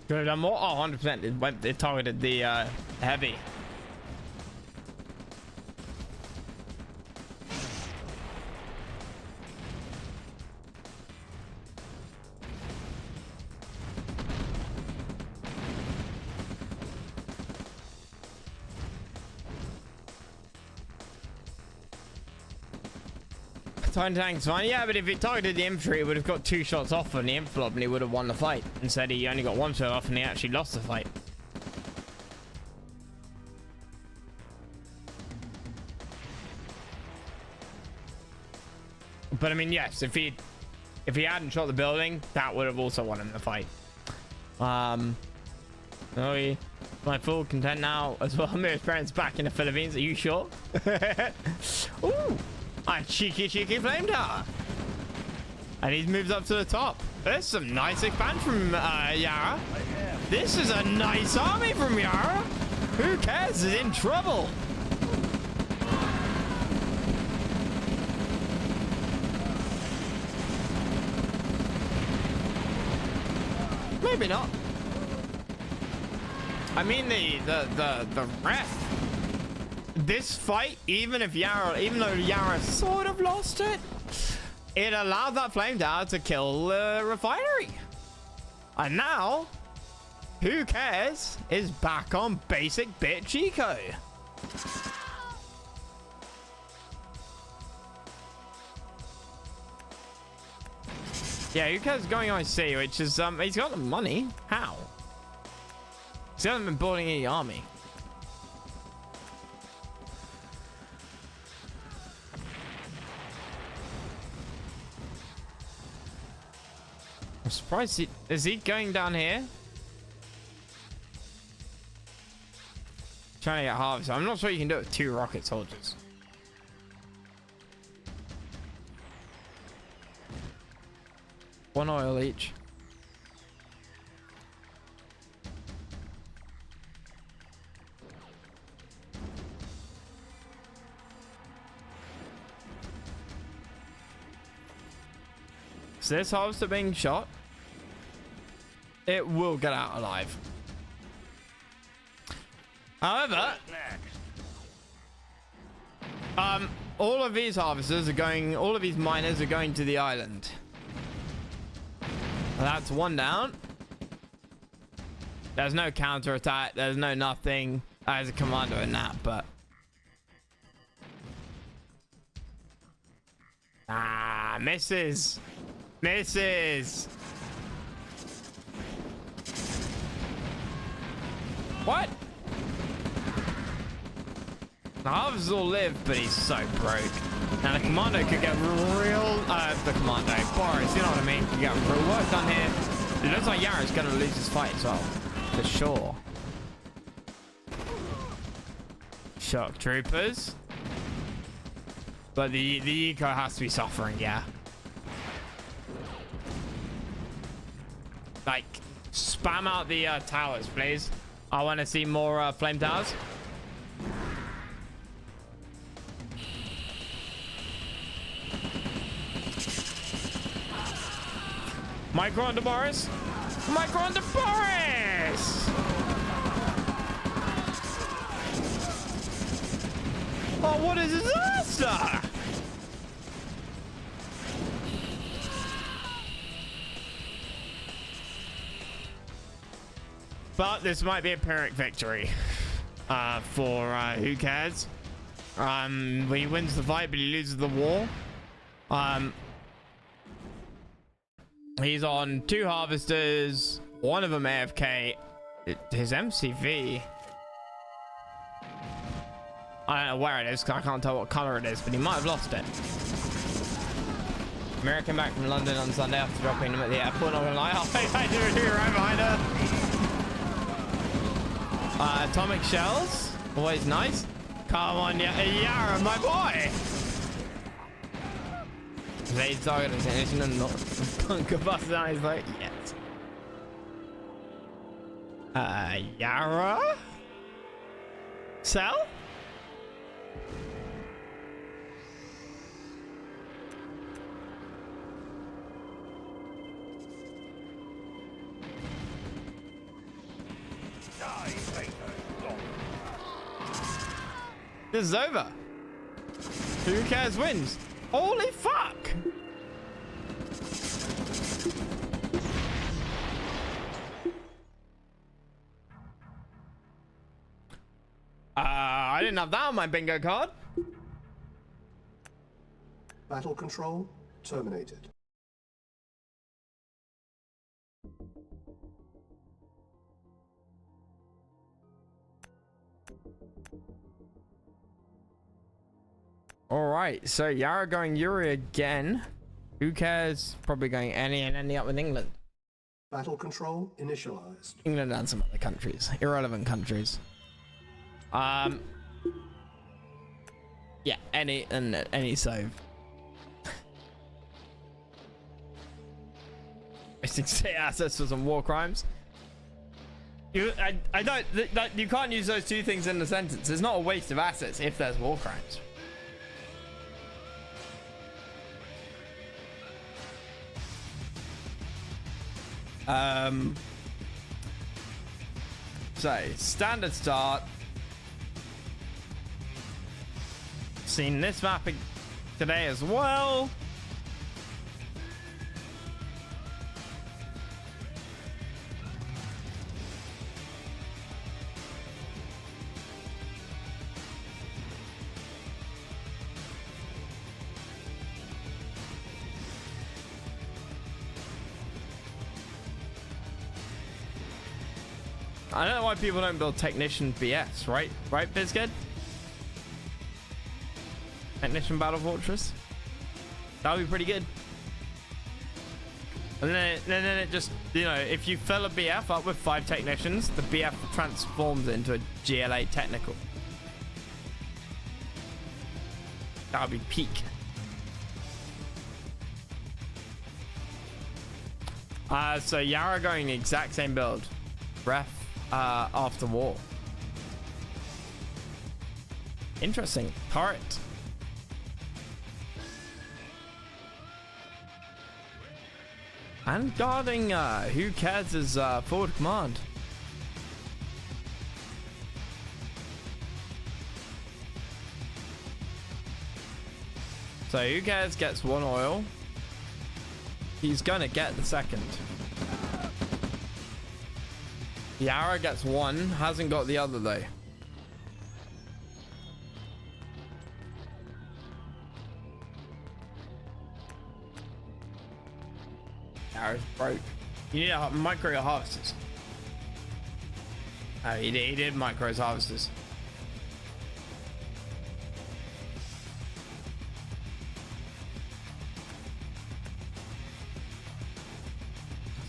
Could have done more. Oh, 100%. It targeted the heavy. Tiny tank's fine. Yeah, but if he targeted the infantry, he would have got 2 shots off on the inflob and he would have won the fight. Instead, he only got 1 shot off and he actually lost the fight. But I mean, yes, if he hadn't shot the building, that would have also won him the fight. Oh, my full content now as well. Mirror's parents back in the Philippines. Are you sure? Ooh. A cheeky flame tower. And he's moved up to the top. There's some nice expand from Yara. This is a nice army from Yara. Who cares? Is in trouble. Maybe not. I mean the rest. This fight, even though Yara sort of lost it, it allowed that flame tower to kill the refinery. And now, who cares is back on basic bitch eco. Yeah, who cares going IC, which is he's got the money. How? He hasn't been building any army. I'm surprised is he going down here? Trying to get harvest. I'm not sure you can do it with 2 rocket soldiers. One oil each. Is this harvester being shot? It will get out alive. However, all of these harvesters are going, all of these miners are going to the island. That's 1 down. There's no counter attack. There's no nothing as a commander in that, but misses. What? The harvesters will live, but he's so broke. Now the commando could get real, the commando, Boris, you know what I mean? Could get real work done here. It looks like Yara's gonna lose his fight as well, for sure. Shock troopers. But the eco has to be suffering, yeah. Like, spam out the towers, please. I want to see more flame towers. Micro under Boris. Micro under Boris. Oh, what a disaster! But this might be a Pyrrhic victory for who cares. He wins the fight, but he loses the war. He's on 2 harvesters, one of them AFK. His MCV, I don't know where it is because I can't tell what color it is, but he might have lost it. Mira came back from London on Sunday after dropping him at the airport. Not gonna lie, I do right behind her. Atomic shells, always nice. Come on, Yara, my boy. They target attention and not bunker bust down. He's like, yes. Yara? Sell? This is over. Who cares wins? Holy fuck! I didn't have that on my bingo card. Battle control terminated. All right, so Yara going Yuri again. Who cares? Probably going any and ending up with England. Battle control initialized. England and some other countries, irrelevant countries. Yeah, any save. Wasting state assets for some war crimes. I don't. You can't use those two things in the sentence. It's not a waste of assets if there's war crimes. So standard start. Seen this map today as well. I don't know why people don't build Technician BS, right? Right, Bizkid? Technician Battle Fortress? That would be pretty good. And then it just, you know, if you fill a BF up with 5 technicians, the BF transforms into a GLA technical. That would be peak. So Yara going the exact same build. Ref after war. Interesting. Turret. And guarding who cares is forward command. So who cares gets 1 oil. He's gonna get the second. Yara gets 1, hasn't got the other though. Yara's broke. You need to micro your harvesters. Oh, he did micro his harvesters.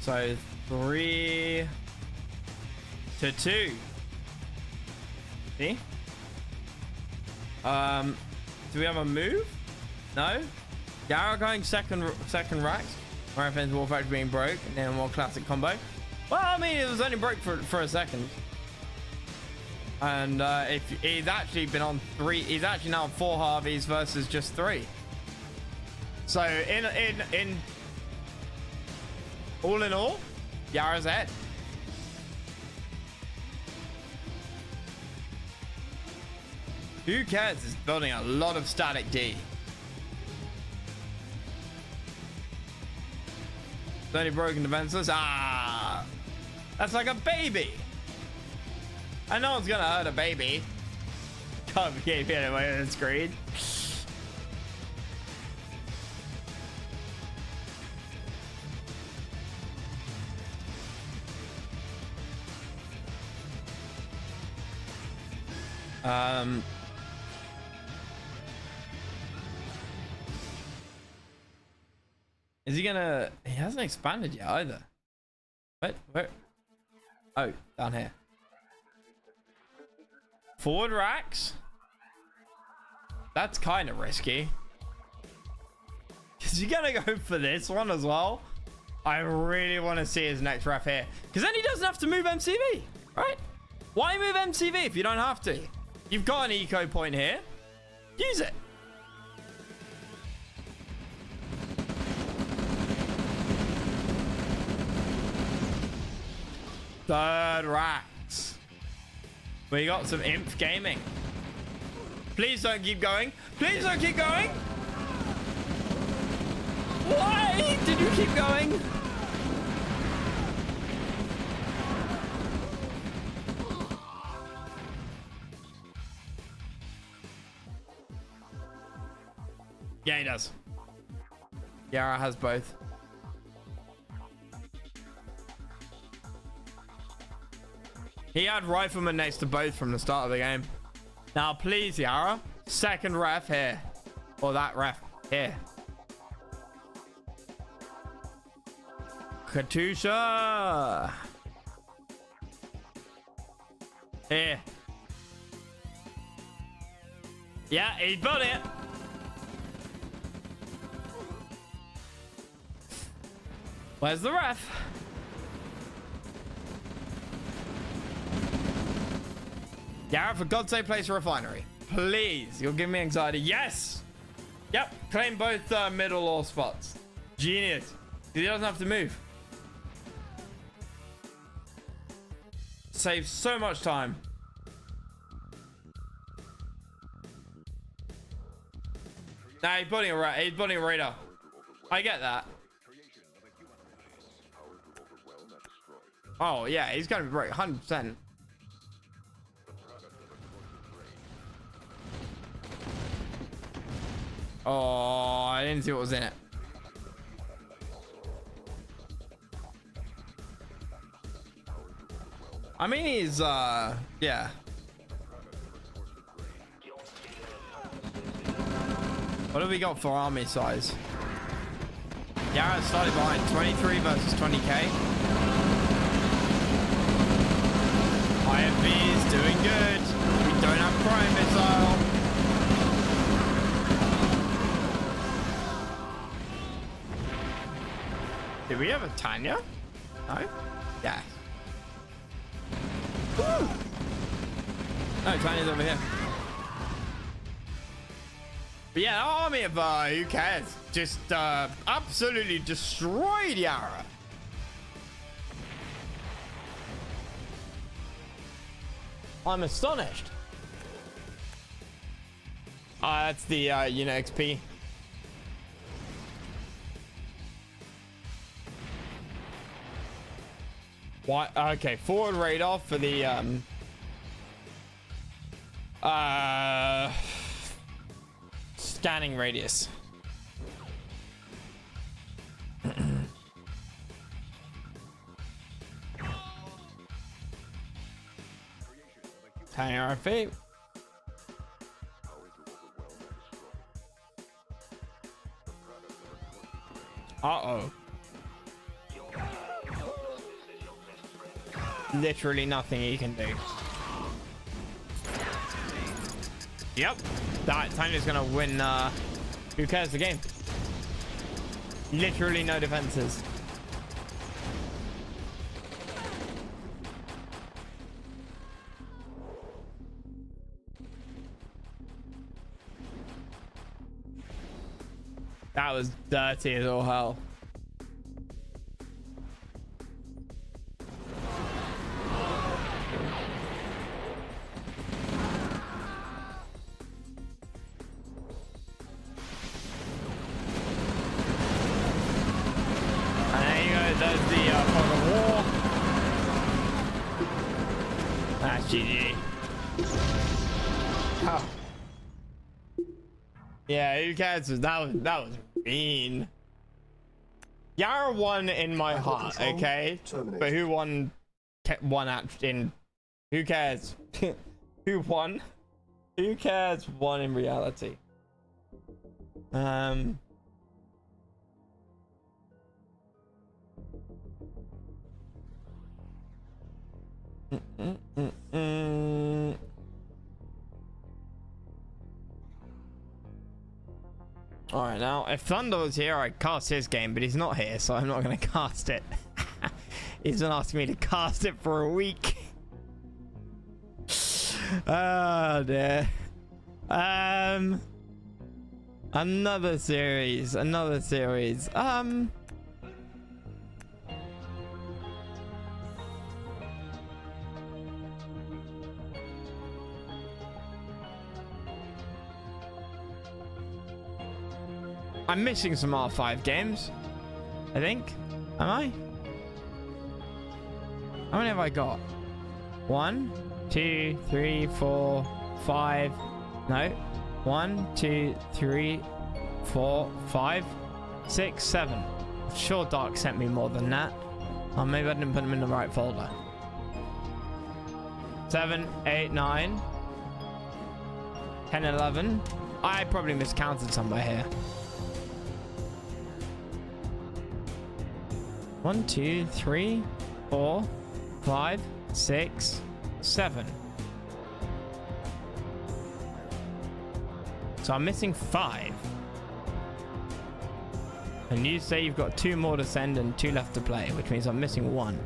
So 3-2. See? Do we have a move? No. Yara going second racks. Marathon's War Factory being broke, and then a more classic combo. Well, I mean, it was only broke for a second. And if he's actually been on 3, he's actually now on 4 Harveys versus just 3. So in all, Yara's ahead. Who cares? It's building a lot of static D. It's only broken defenses. Ah, that's like a baby. I know it's gonna hurt a baby. Can't keep getting away with the screen. Is he gonna? He hasn't expanded yet either. Where? Oh, down here. Forward racks. That's kind of risky. Is he gonna go for this one as well? I really want to see his next ref here, because then he doesn't have to move MCV, right? Why move MCV if you don't have to? You've got an eco point here. Use it. Third racks. We got some imp gaming. Please don't keep going. Please don't keep going. Why did you keep going? Yeah, he does. Yara has both. He had Rifleman next to both from the start of the game. Now, please, Yara. Second ref here. Or that ref here. Katusha. Here. Yeah, he's built it. Where's the ref? Yara, for God's sake, place a refinery. Please. You'll give me anxiety. Yes. Yep. Claim both middle or spots. Genius. He doesn't have to move. Saves so much time. Nah, he's putting a radar. I get that. Oh, yeah. He's going to be right. 100%. Oh, I didn't see what was in it. I mean, he's, yeah. What have we got for army size? Yara started behind 23 versus 20k. IFV is doing good. We don't have Prime Missile. Did we have a Tanya? No? Yeah. Woo! No, Tanya's over here. But yeah, that army of who cares? Just absolutely destroyed Yara. I'm astonished. That's the XP. What? Okay, forward radar for the scanning radius. Hang our feet. Uh-oh. literally nothing he can do. Yep, that Tanya's gonna win. Who cares the game? Literally no defenses. That was dirty as all hell. Does the fog of war. That's GG. Oh. Yeah, who cares? That was mean. Yara won in my heart, okay? Terminated. But who won? In who cares? Who won? Who cares? Won in reality. All right, now if Thunder was here, I'd cast his game, but he's not here, so I'm not going to cast it. He's been asking me to cast it for a week. Oh dear. Another series. I'm missing some R5 games, I think. Am I? How many have I got? 1, 2, 3, 4, 5. No. 1, 2, 3, 4, 5, 6, 7. I'm sure Dark sent me more than that. Oh, maybe I didn't put them in the right folder. 7, 8, 9, 10, 11. I probably miscounted somewhere here. 1, 2, 3, 4, 5, 6, 7. So I'm missing 5. And you say you've got 2 more to send and 2 left to play, which means I'm missing 1.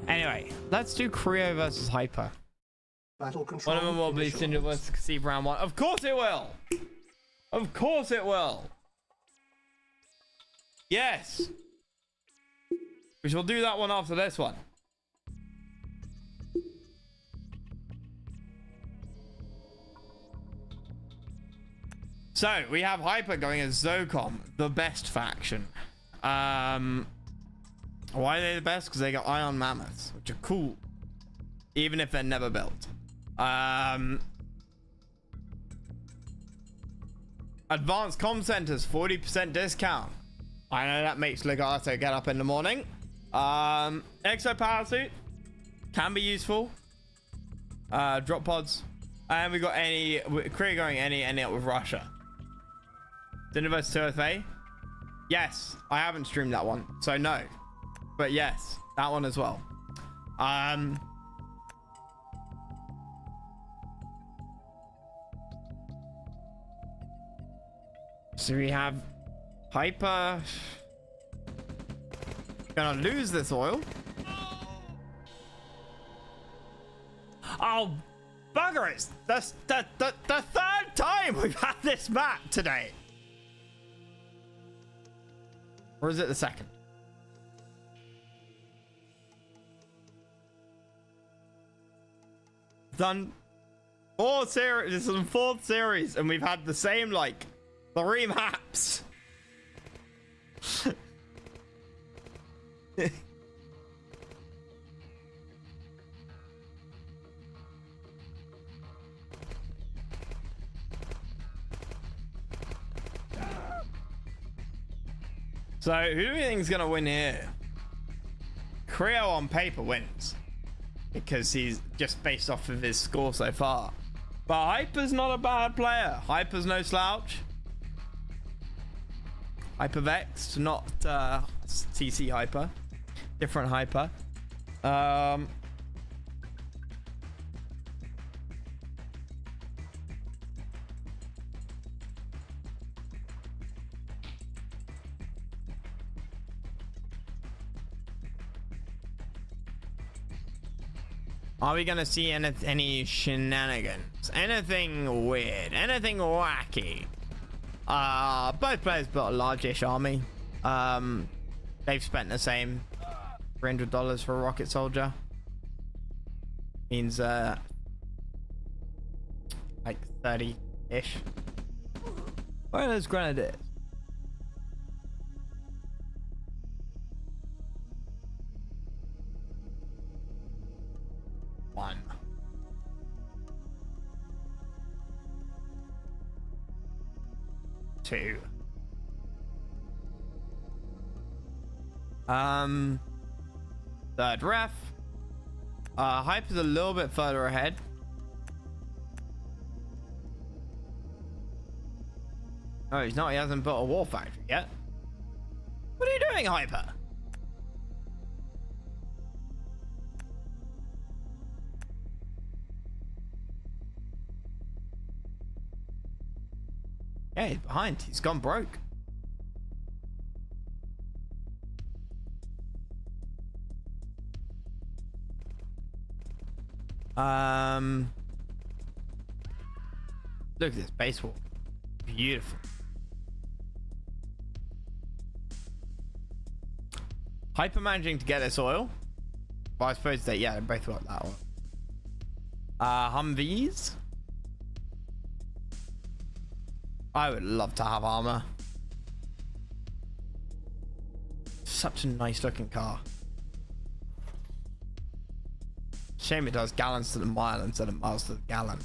Anyway, let's do Creo versus Hyper. Battle control. One of them will be Cinder versus Conceive round 1. Of course it will! Of course it will! Yes! We shall do that one after this one. So, we have Hyper going as Zocom, the best faction. Why are they the best? Because they got Ion Mammoths, which are cool. Even if they're never built. Advanced Comm Centers, 40% discount. I know that makes Legato get up in the morning. Exo Power Suit can be useful. Drop pods. And we got Creo going any up with Russia. Diniverse 2FA. Yes, I haven't streamed that one, so no. But yes, that one as well. So we have Hyper. Gonna lose this oil. Oh, bugger it! That's the third time we've had this map today. Or is it the second? Done 4 series. This is the 4th series, and we've had the same like 3 maps. So who do we think is gonna win here? Creo on paper wins because he's just based off of his score so far. But Hyper's not a bad player. Hyper's no slouch. Hypervexed, not TC Hyper. Different Hyper. Are we gonna see any shenanigans? Anything weird? Anything wacky? Both players built a large-ish army. They've spent the same $300 for a rocket soldier. Means like 30-ish. Where are those grenadiers? One. Two. Third ref. Hype is a little bit further ahead. Oh, he's not. He hasn't built a war factory yet. What are you doing, Hyper? Yeah, he's behind. He's gone broke. Look at this base wall. Beautiful. Hyper managing to get this oil. Well, I suppose they, yeah, they both got that one. Humvees. I would love to have armor. Such a nice looking car. Shame it does gallons to the mile instead of miles to the gallon.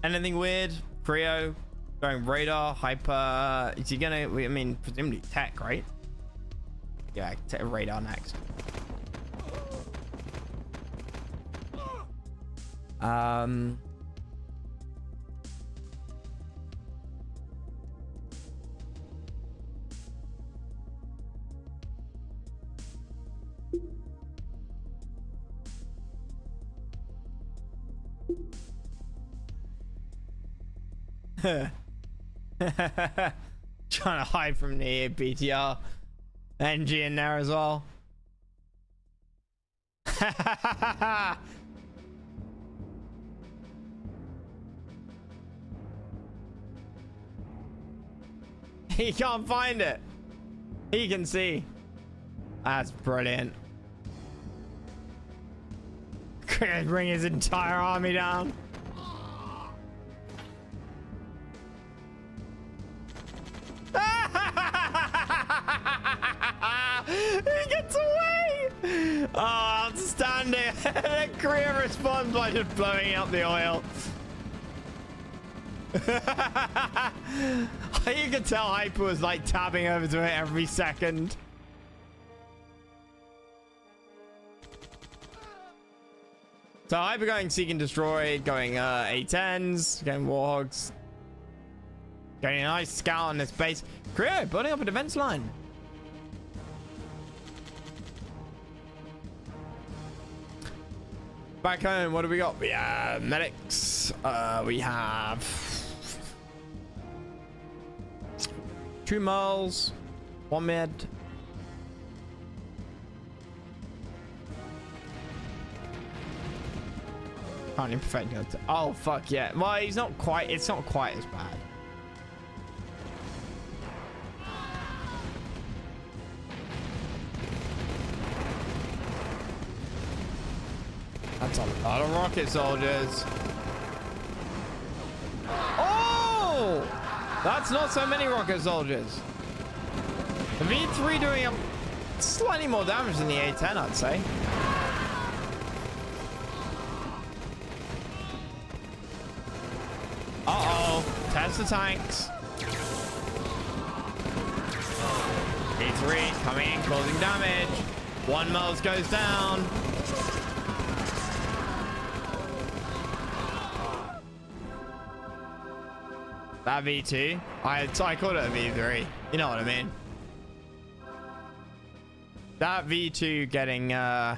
Anything weird? Creo going radar, hyper. Is he gonna? I mean, presumably tech, right? Yeah, radar next. Trying to hide from the BTR NG in there as well. He can't find it. He can see. That's brilliant. Could bring his entire army down. He gets away. Oh, outstanding. Korea responds by just blowing out the oil. You could tell Hyper was like tabbing over to it every second. So Hyper going Seek and Destroy, going A10s, going Warhogs. Getting a nice scout on this base. Korea building up a defense line. Back home, what do we got? We have medics. We have 2 miles, 1 mid. Can't even perfect it. Oh fuck yeah. Well, he's not quite. It's not quite as bad. That's a lot of rocket soldiers. Oh! That's not so many rocket soldiers. The V3 doing a slightly more damage than the A10, I'd say. Uh-oh. Test the tanks. V3 coming in, causing damage. 1 Miles goes down. That V2, I called it a V3. You know what I mean. That V2 getting well,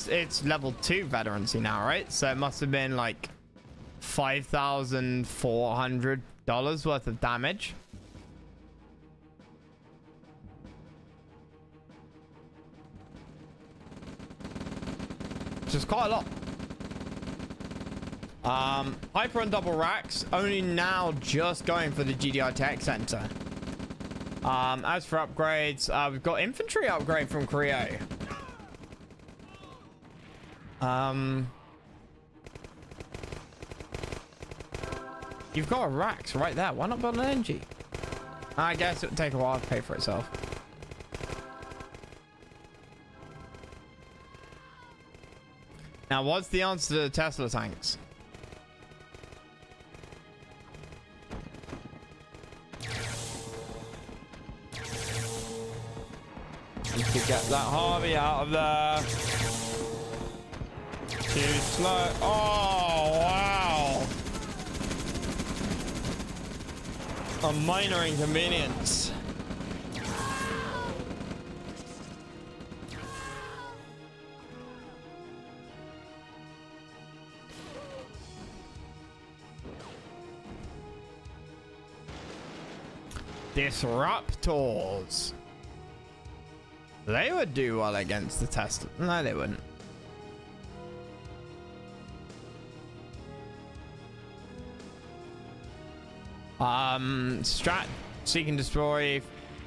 it's level 2 veterancy now, right? So it must have been like $5,400 worth of damage. which is quite a lot. Hyper and double racks only now just going for the GDI Tech Center. As for upgrades, we've got infantry upgrade from Creo. You've got a racks right there. Why not build an energy? I guess it would take a while to pay for itself. Now, what's the answer to the Tesla tanks? You could get that Harvey out of there. Too slow. Oh, wow. A minor inconvenience. Disruptors. They would do well against the Tesla. No, they wouldn't. Strat, seek and destroy,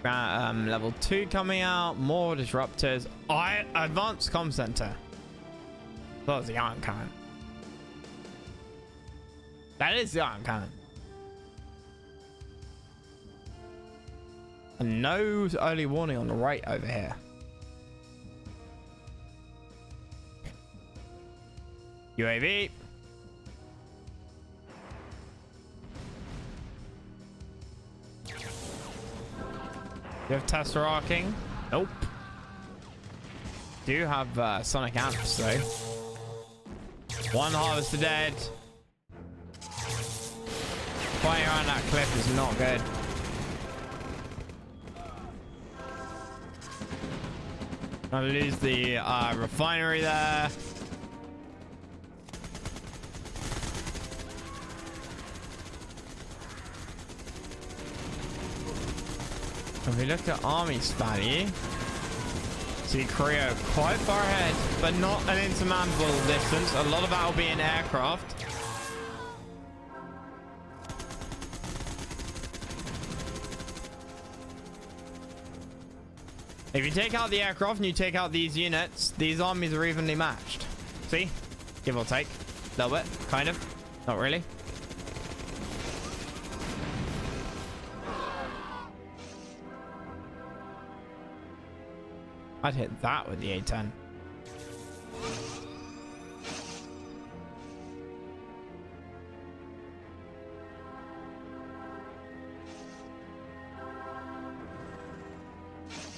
level 2 coming out, more disruptors. Advanced comm center. That was the iron cannon. That is the iron cannon. And no early warning on the right over here. UAV. You have Tesla arcing? Nope. Do have Sonic Amps though. One harvester dead. Flying around that cliff is not good. Gonna lose the refinery there. If we look at Army's value, see Creo quite far ahead, but not an insurmountable distance. A lot of that will be in aircraft. If you take out the aircraft and you take out these units, these armies are evenly matched. See? Give or take. A little bit, kind of. Not really. I'd hit that with the A10.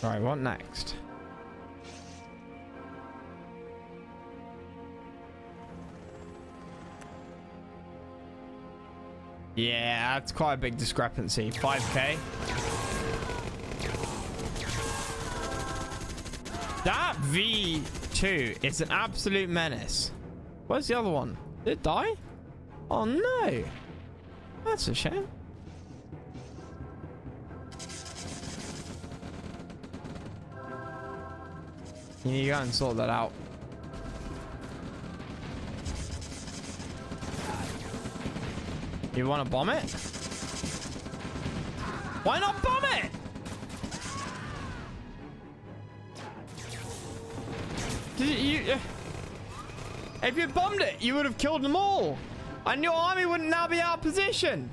Right, what next? Yeah, that's quite a big discrepancy. 5k. That V2 is an absolute menace. Where's the other one? Did it die? Oh no. That's a shame. You need to go and sort that out. You want to bomb it? Why not bomb it? If you bombed it, you would have killed them all. And your army wouldn't now be out of position.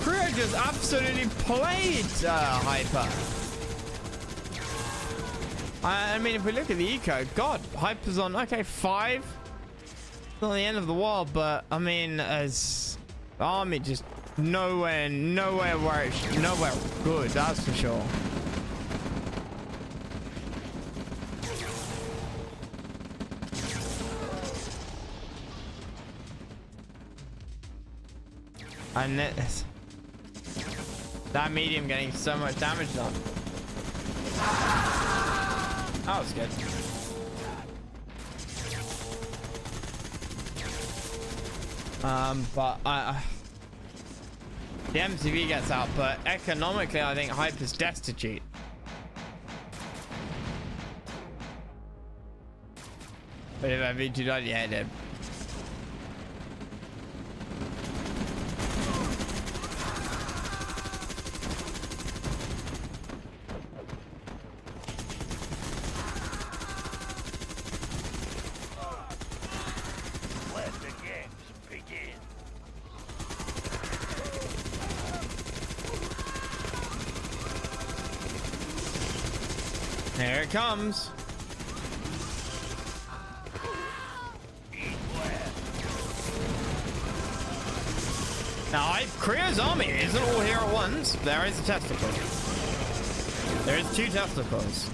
Creo just absolutely played Hyper. I mean, if we look at the eco, God, Hyper's on, okay, 5. It's not the end of the world, but I mean, as the army just nowhere good, that's for sure. And that medium getting so much damage done. That was good. But The MCV gets out, but economically, I think Hype is destitute. But if MV2 died, yeah, it did. Let the games begin. Here it comes. Now, Korea's army isn't all here at once. There is a testicle. There is 2 testicles.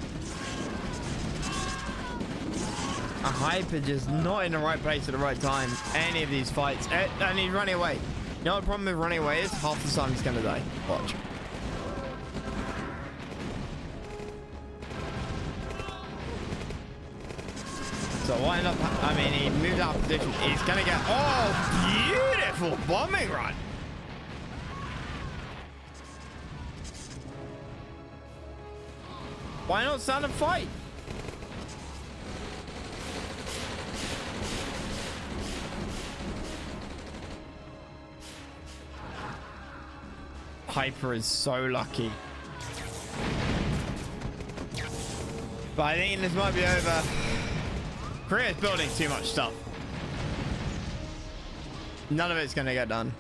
A Hyper just not in the right place at the right time. Any of these fights. And he's running away. You know what the problem with running away is? Half the time he's gonna die. Watch. So what ended up, I mean, he moved out of position. He's gonna get, oh, beautiful bombing run. Why not stand and fight? Hyper is so lucky. But I think this might be over. Korea's building too much stuff. None of it's gonna get done.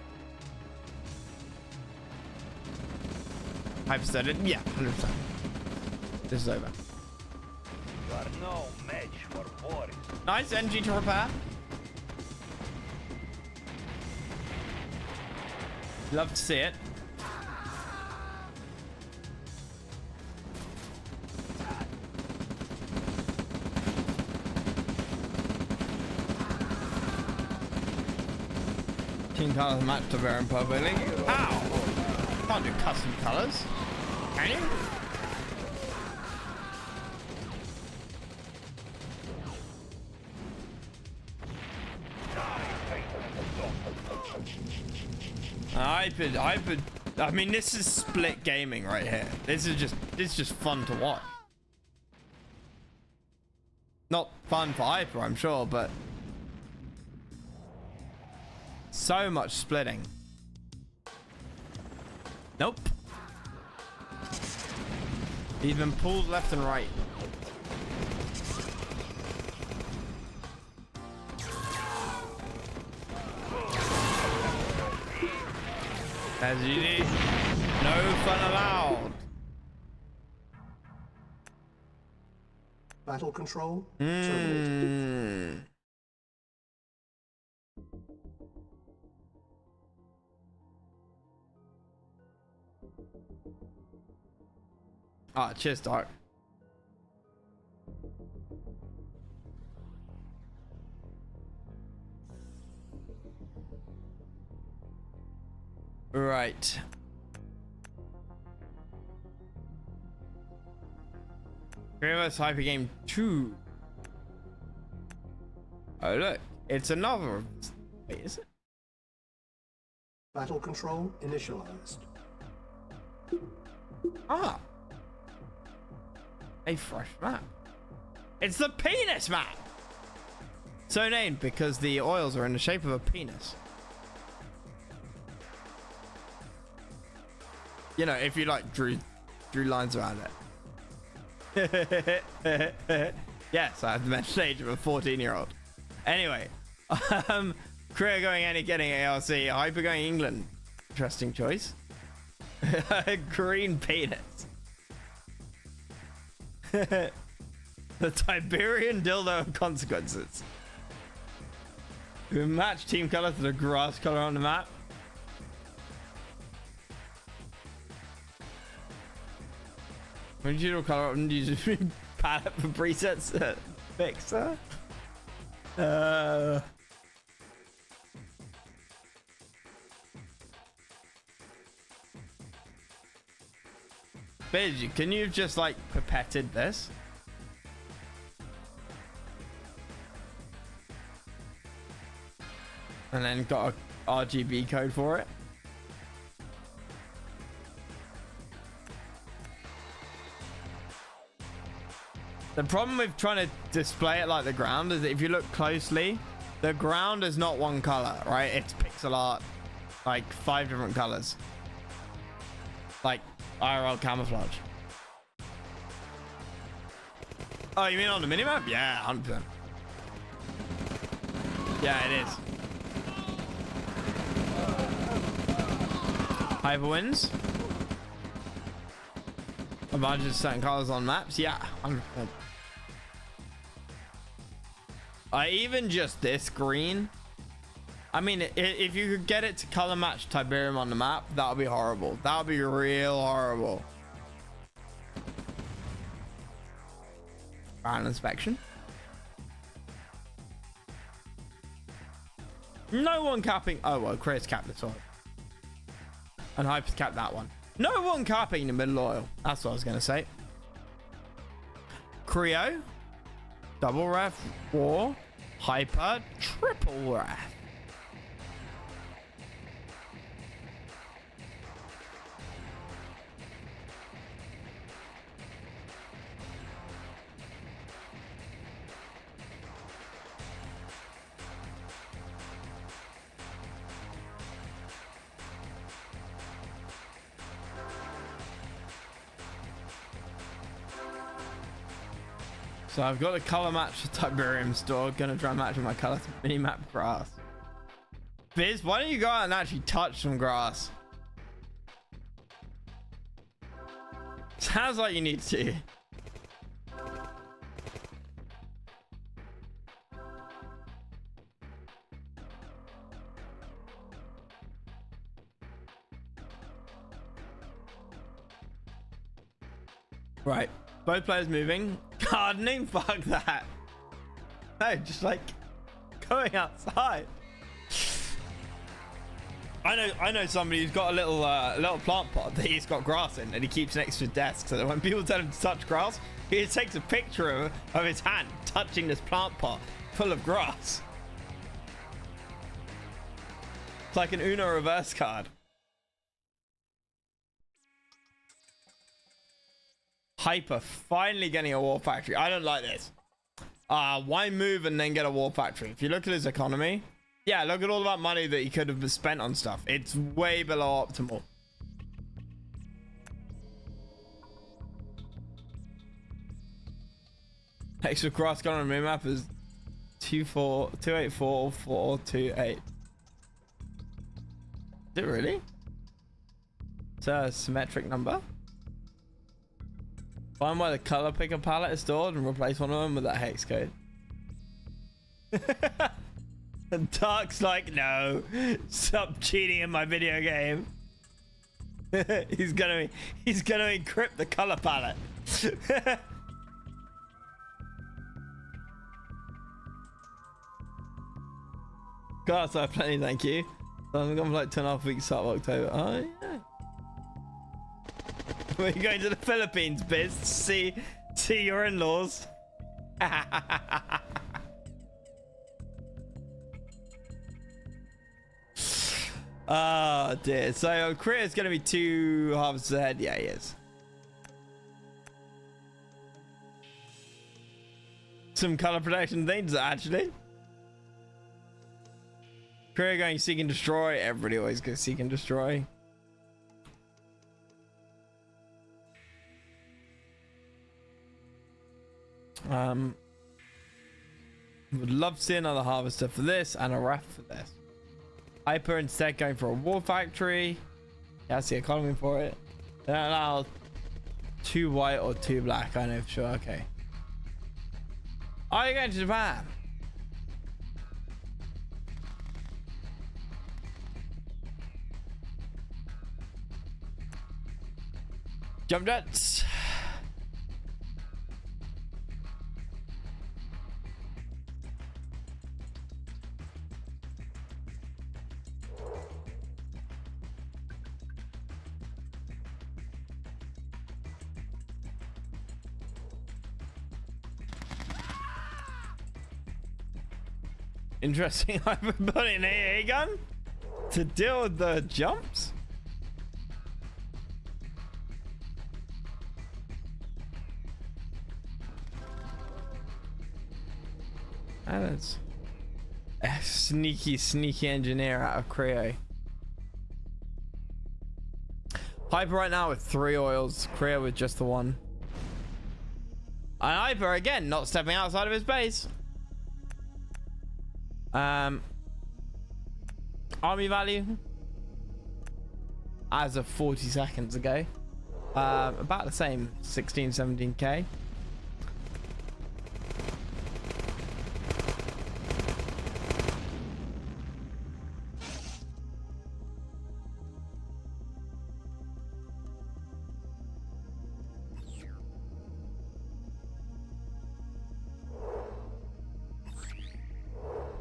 Hyper said it. Yeah, 100%. This is over. You are no match for Boris. Nice NG to repair. Love to see it. Team colors match to Baron perfectly. Ow! Can't do custom colors. Can you? I mean, this is split gaming right here. This is just fun to watch. Not fun for Hyper, I'm sure, but so much splitting. Nope. He's been pulled left and right. As you do, no fun allowed. Battle control terminated. Ah, cheers, Dark. Right. Reverse Hyper Game 2. Oh look, it's another. Wait, is it? Battle control initialized. Ah. A fresh map. It's the penis map. So named because the oils are in the shape of a penis. You know, if you like drew lines around it. Yes, I have the mental age of a 14-year-old. Anyway, Korea going in and getting ARC, Hyper going England. Interesting choice. Green penis. The Tiberian dildo of consequences. We match team color to the grass color on the map. When you do color up, you just pad up for presets fixer. Biz, can you just like pipetted this? And then got a RGB code for it? The problem with trying to display it like the ground is that if you look closely, the ground is not one color, right? It's pixel art, like 5 different colors. Like IRL camouflage. Oh, you mean on the minimap? Yeah, 100%. Yeah, it is. Hyperwinds. Advantage of certain colors on maps. Yeah, 100%. Even just this green. I mean, if you could get it to color match Tiberium on the map, that would be horrible. That would be real horrible. Ground inspection. No one capping. Oh, well, Chris capped this one. And Hyper's capped that one. No one capping the middle oil. That's what I was going to say. Creo. Double ref. War. Hyper. Triple ref. So I've got a color match to Tiberium store. Gonna try and match with my color to minimap grass. Biz, why don't you go out and actually touch some grass? Sounds like you need to. Right. Both players moving. Gardening? Fuck that. No, just like going outside. I know somebody who's got a little plant pot that he's got grass in and he keeps next to his desk so that when people tell him to touch grass, he just takes a picture of his hand touching this plant pot full of grass. It's like an Uno reverse card. Hyper finally getting a war factory. I don't like this. Why move and then get a war factory? If you look at his economy, yeah, look at all that money that he could have spent on stuff. It's way below optimal. Extra cross gun on the map is 2844428. Is it really? It's a symmetric number. Find where the color picker palette is stored and replace one of them with that hex code. And Dark's like, no, stop cheating in my video game. he's gonna encrypt the color palette. God, so plenty, thank you. So I'm gonna like 2.5 weeks start of October. Oh yeah. We're going to the Philippines, Biz. See your in-laws. Oh dear. So Korea's going to be 2 halves ahead. Yeah, he is. Some color protection things actually. Korea going seek and destroy. Everybody always goes seek and destroy. Would love to see another harvester for this and a ref for this. Hyper instead going for a war factory. Yeah, that's the economy for it. They don't allow 2 white or 2 black. I know for sure. Okay. Are you going to Japan? Jump jets. Interesting. I've been putting an AA gun to deal with the jumps. That's a sneaky engineer out of Creo. Hyper right now with 3 oils, Creo with just the 1. And Hyper again not stepping outside of his base. Army value as of 40 seconds ago, about the same, 16-17k.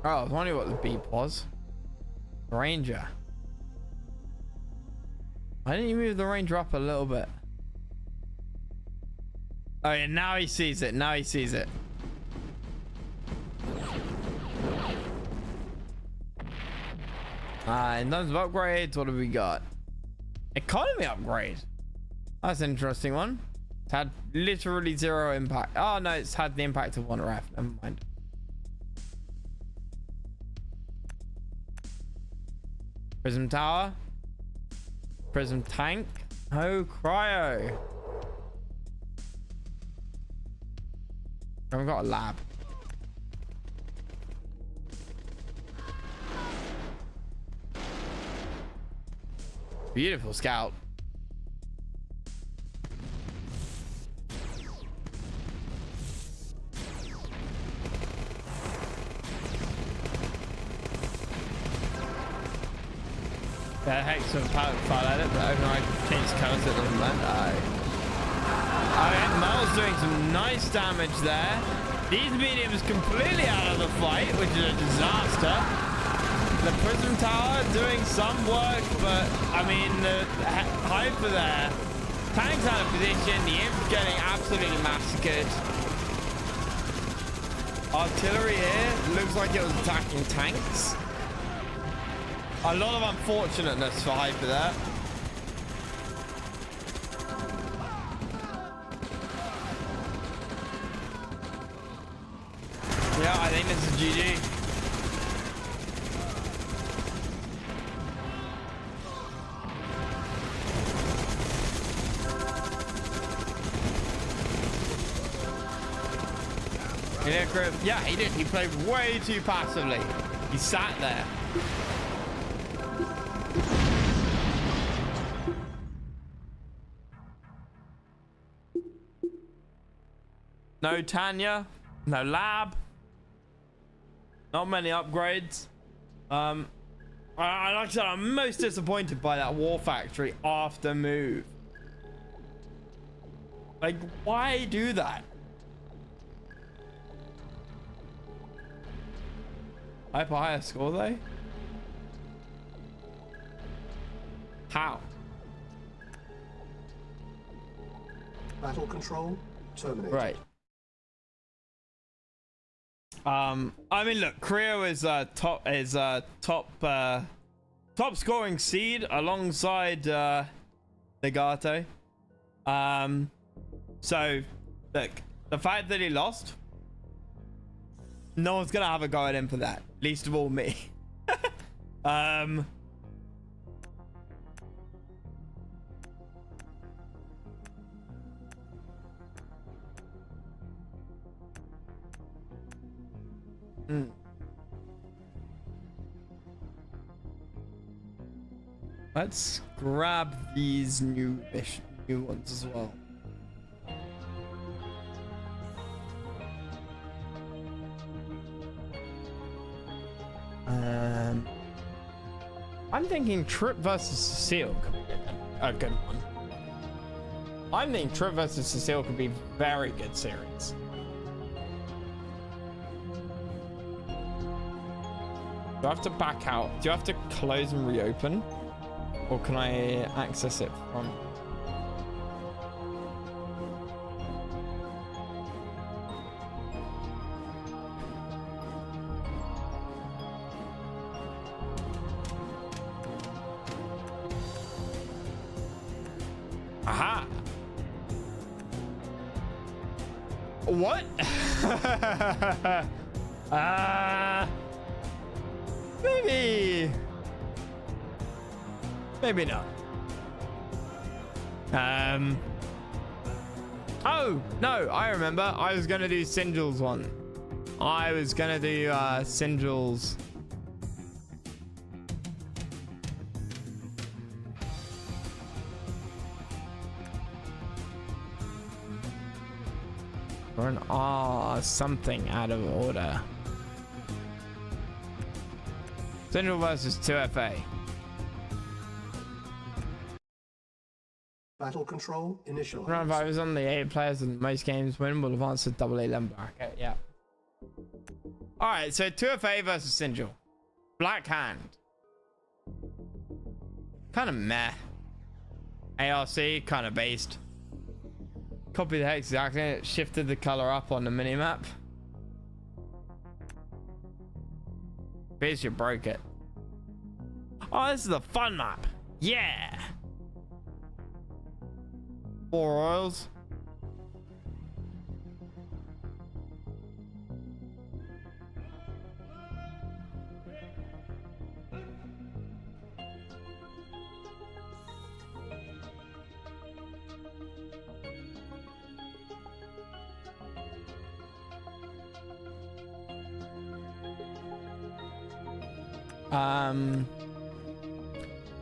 Oh, I was wondering what the beep was. Ranger. Why didn't you move the Ranger up a little bit? Oh yeah, now he sees it. Now he sees it. In terms of upgrades, what have we got? Economy upgrade. That's an interesting one. It's had literally 0 impact. Oh no, it's had the impact of 1 ref. Never mind. Prism tower. Prism tank. Oh, cryo. I've got a lab. Beautiful scout. That hex of pallet file edit, but overnight changed colors, it doesn't matter. Alright, Mel's doing some nice damage there. These mediums completely out of the fight, which is a disaster. The Prism Tower doing some work, but I mean, the Hyper there. Tank's out of position, the Imp's getting absolutely massacred. Artillery here looks like it was attacking tanks. A lot of unfortunateness for Hyper there. Yeah, I think this is GG. Yeah, he did. He played way too passively. He sat there. No Tanya, no lab, not many upgrades. Like I said, I'm most disappointed by that War Factory after move. Like, why do that? Hyper higher score though? How? Battle control terminated. Right. I mean, look, Creo is top scoring seed alongside Legato. So look, the fact that he lost, no one's gonna have a go at him for that, least of all me. Let's grab these new ones as well. I'm thinking Trip versus Cecile could be a good one. I'm thinking Trip versus Cecile could be a very good series. Do I have to back out? Do you have to close and reopen? Or can I access it from... Aha! What? Maybe. Maybe not. Oh, no, I remember. I was going to do Singel's one. I was going to do Singel's. Or an R, something out of order. Singel versus 2FA. Battle control initialized. Round 5 is on the 8 players in most games win will advance to double A level bracket. Yeah. Alright, so 2FA versus Singel. Black Hand. Kind of meh. ARC, kind of based. Copy the hex exactly. It shifted the color up on the minimap. Here's you broke it. Oh, this is a fun map. Yeah. 4 oils.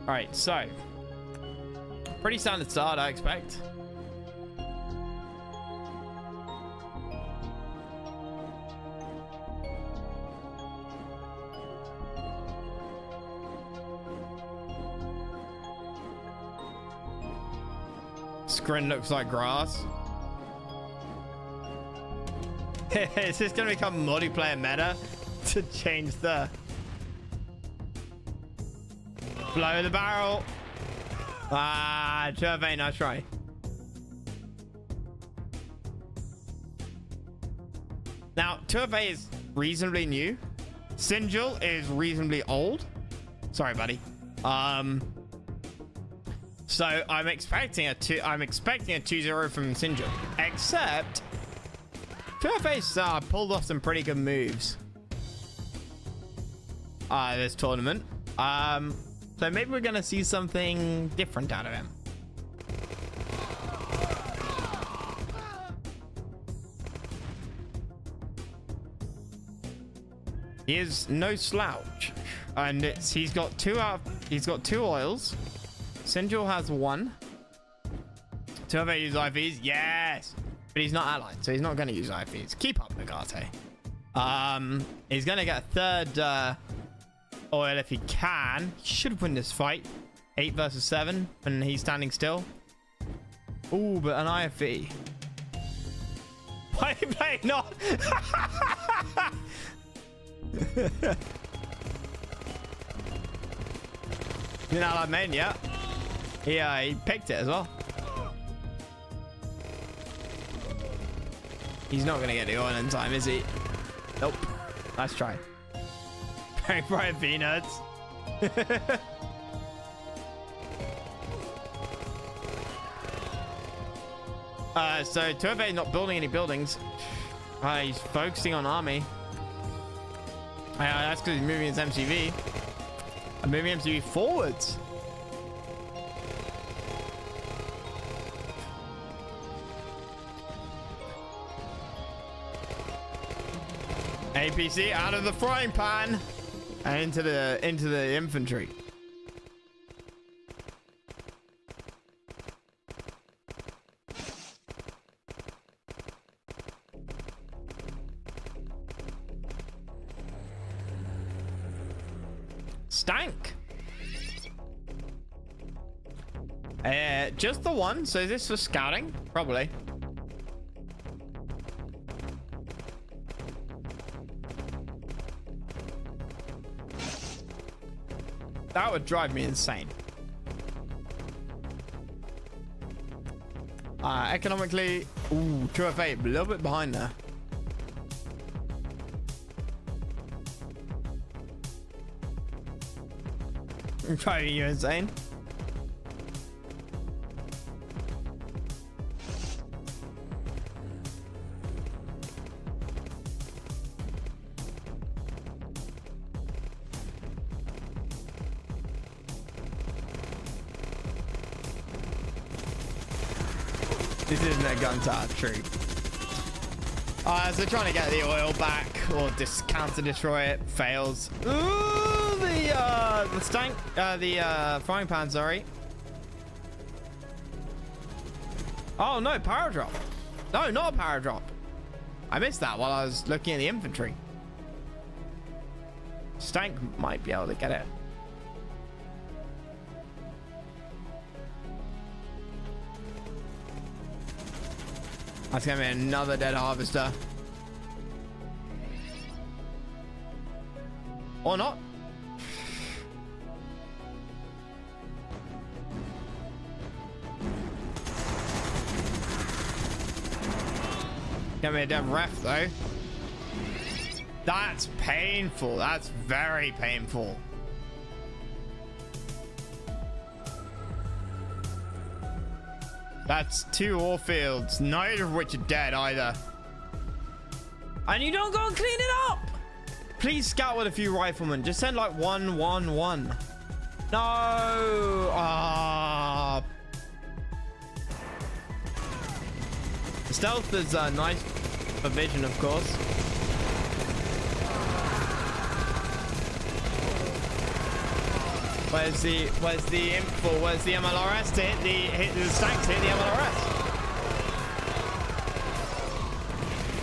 All right, so pretty standard start, I expect. Screen looks like grass. Is this gonna become multiplayer meta to change the blow the barrel? Ah, 2FA, nice try. Now, 2FA is reasonably new. Singel is reasonably old. Sorry, buddy. So I'm expecting a 2-0 from Singel. Except 2FA's pulled off some pretty good moves. This tournament. So maybe we're gonna see something different out of him. He is no slouch, and he's got two oils. Singel has 1. 2FA use IVs, yes, but he's not allied, so he's not gonna use IVs. Keep up, Nagate. He's gonna get a 3rd oil if he can. He should win this fight. 8 versus 7 and he's standing still. Ooh, but an IFV. Why are you playing not? You're not allowed main yet. He picked it as well. He's not gonna get the oil in time, is he? Nope. Nice try. Very bright peanuts. So 2FA not building any buildings. He's focusing on army. That's because he's moving his MCV. I'm moving MCV forwards. APC out of the frying pan and into the infantry. Stank. Just the one. So is this for scouting? Probably. That would drive me insane. Economically, ooh, 2FA, a little bit behind there. I'm driving you insane. This isn't a gun turret, true. So trying to get the oil back or counter destroy it fails. Ooh, the stank, the frying pan, sorry. Oh no, power drop. No, not a power drop. I missed that while I was looking at the infantry. Stank might be able to get it. That's gonna be another dead harvester. Or not. Gonna be a dead ref though. That's painful. That's very painful. That's 2 ore fields, neither of which are dead either. And you don't go and clean it up. Please scout with a few riflemen. Just send like 1, 1, 1. No. Ah. The stealth is nice for vision, of course. Where's the info? Where's the MLRS to hit the stacks hit the MLRS?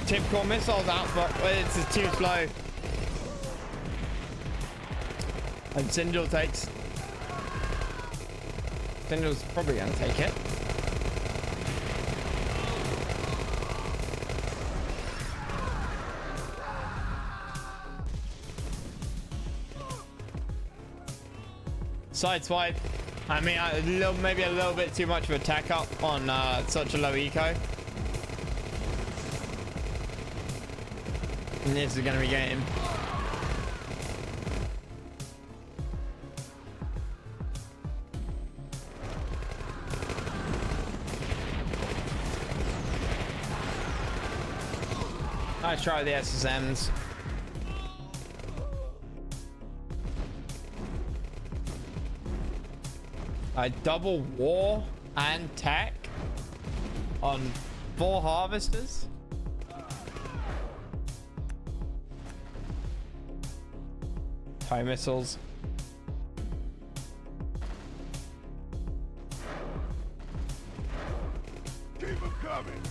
Typical missiles out, but it's just too slow. And Sindel takes. Sindel's probably gonna take it. Sideswipe. I mean, maybe a little bit too much of a tack up on such a low eco. And this is going to be game. Nice try with the SSMs. I double war and tech on 4 harvesters. TIE missiles. Keep them coming.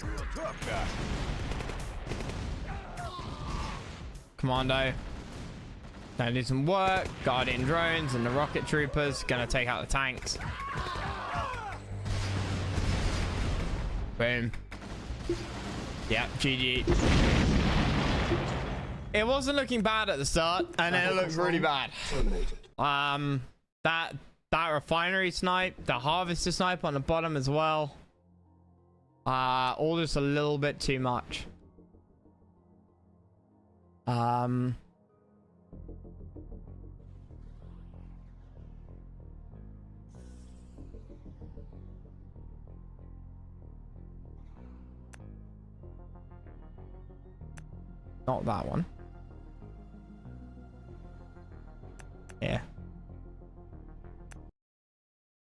Real tough guy. Commando. Gonna do some work. Guardian drones and the rocket troopers. Gonna take out the tanks. Boom. Yep, GG. It wasn't looking bad at the start, and then it looked really bad. Terminated. That refinery snipe, the harvester snipe on the bottom as well. All just a little bit too much. Not that one. Yeah.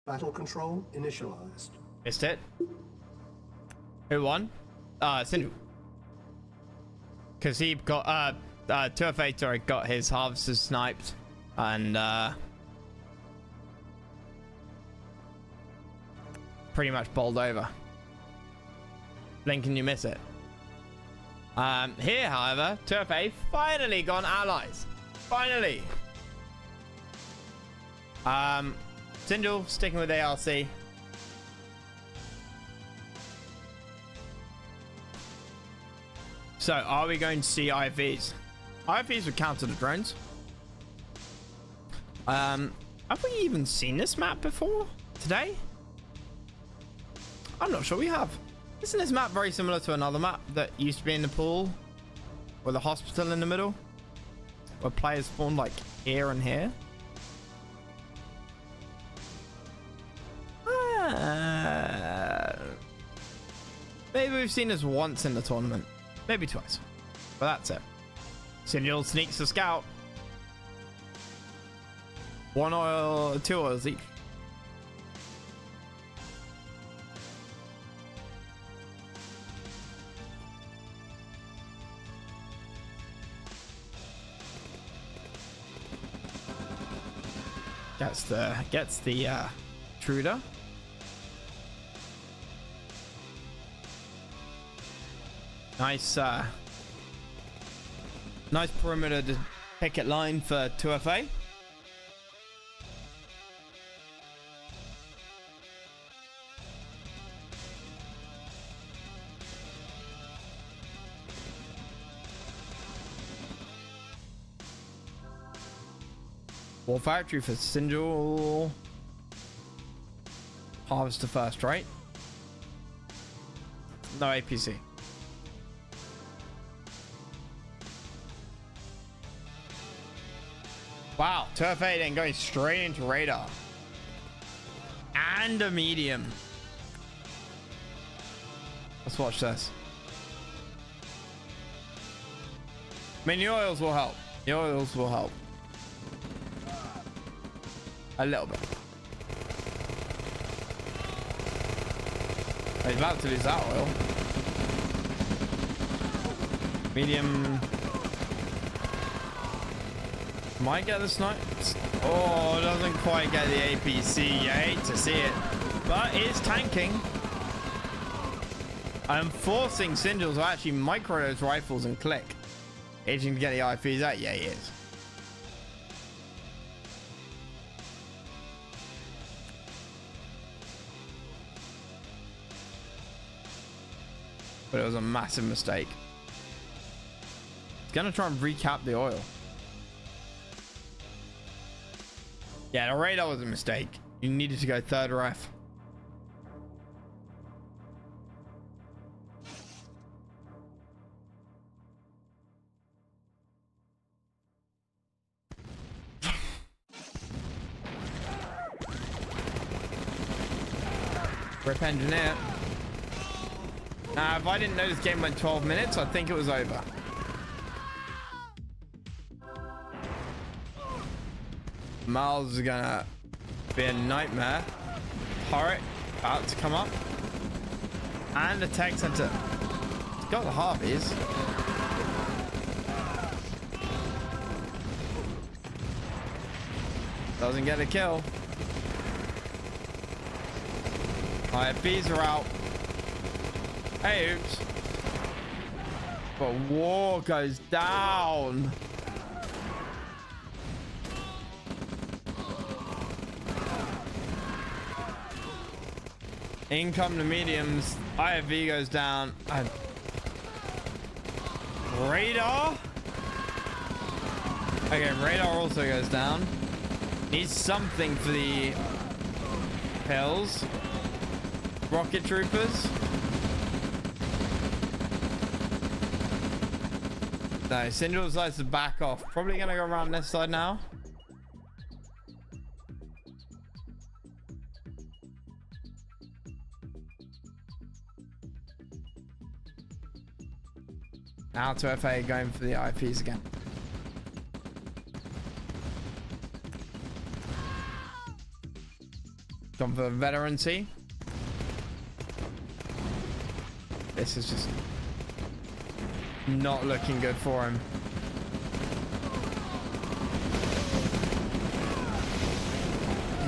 Battle control initialized. Missed it. Who won? Sindhu. Because he got 2FA, sorry, got his harvesters sniped and pretty much bowled over. Lincoln, you miss it. Here, however, 2FA finally gone allies. Finally. Sindel sticking with ARC. So, are we going to see IFVs? IFVs would counter the drones. Have we even seen this map before? Today? I'm not sure we have. Isn't this map very similar to another map that used to be in the pool? With a hospital in the middle? Where players spawned like here and here? Maybe we've seen this once in the tournament. Maybe twice. But that's it. Sinjul sneaks a scout. 1 oil, 2 oils each. Gets the intruder. Nice nice perimeter to picket line for 2FA. War factory for Sinjul. Harvester first, right? No APC. Wow, Turf 8 then going straight into radar. And a medium. Let's watch this. I mean, the oils will help. The oils will help. A little bit. He's about to lose that oil. Medium. Might get the snipe. Oh, doesn't quite get the APC. You hate to see it. But it's tanking. I'm forcing Sinjul to actually micro those rifles and click. Itching to get the IPs out. Yeah, he is. But it was a massive mistake. He's gonna try and recap the oil. Yeah, the radar was a mistake. You needed to go third ref. Rip engineer. Now, if I didn't know this game went 12 minutes, I think it was over. Miles is gonna be a nightmare. Turret about to come up. And the tech center. It's got the Harveys. Doesn't get a kill. IFBs are out. Hey, oops. But war goes down. In come the mediums. IFV goes down. Radar. Okay, radar also goes down. Needs something for the pills. Rocket troopers. No, Sinjul decides to back off. Probably gonna go around this side now. Now to FA going for the IPs again. Gone for veterancy. This is just not looking good for him.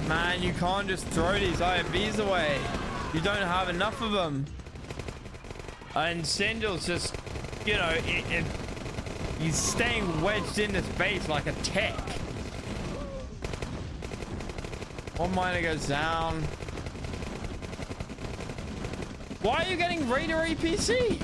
Man, you can't just throw these IFVs away. You don't have enough of them. And Sinjul's just, you know, he's staying wedged in this base like a tick. One miner goes down. Why are you getting Raider APC?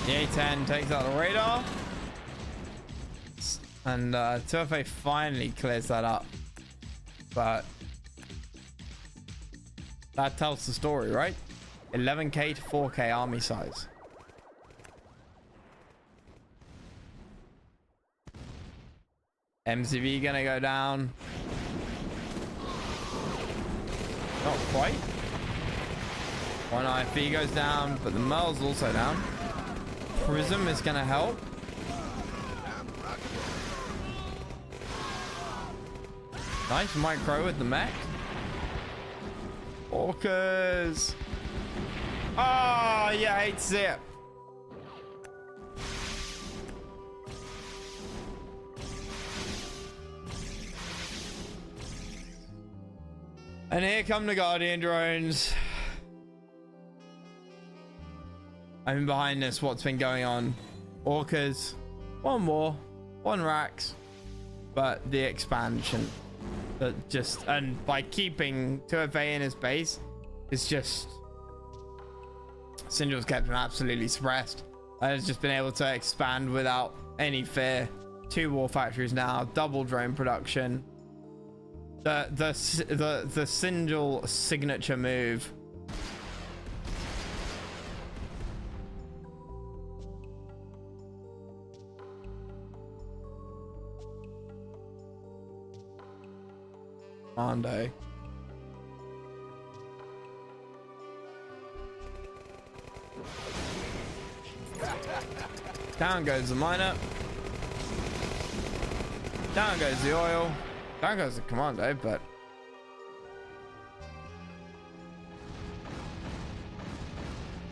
The A10 takes out the radar. And Turfe finally clears that up. But That tells the story, right? 11k to 4k army size. MCV gonna go down. Not quite. One IFV goes down, but the Merle's also down. Prism is gonna help. Nice micro with the mech. Orcas. Oh, yeah, I hate to see it. And here come the Guardian drones. I mean, behind this, what's been going on? Orcas, one more, one Rax, but the expansion. That just, and by keeping 2FA in his base, it's just Singel's kept him absolutely suppressed. Has just been able to expand without any fear. 2 war factories now, double drone production. The Singel signature move. Mondo. Down goes the miner. Down goes the oil. Down goes the commando, but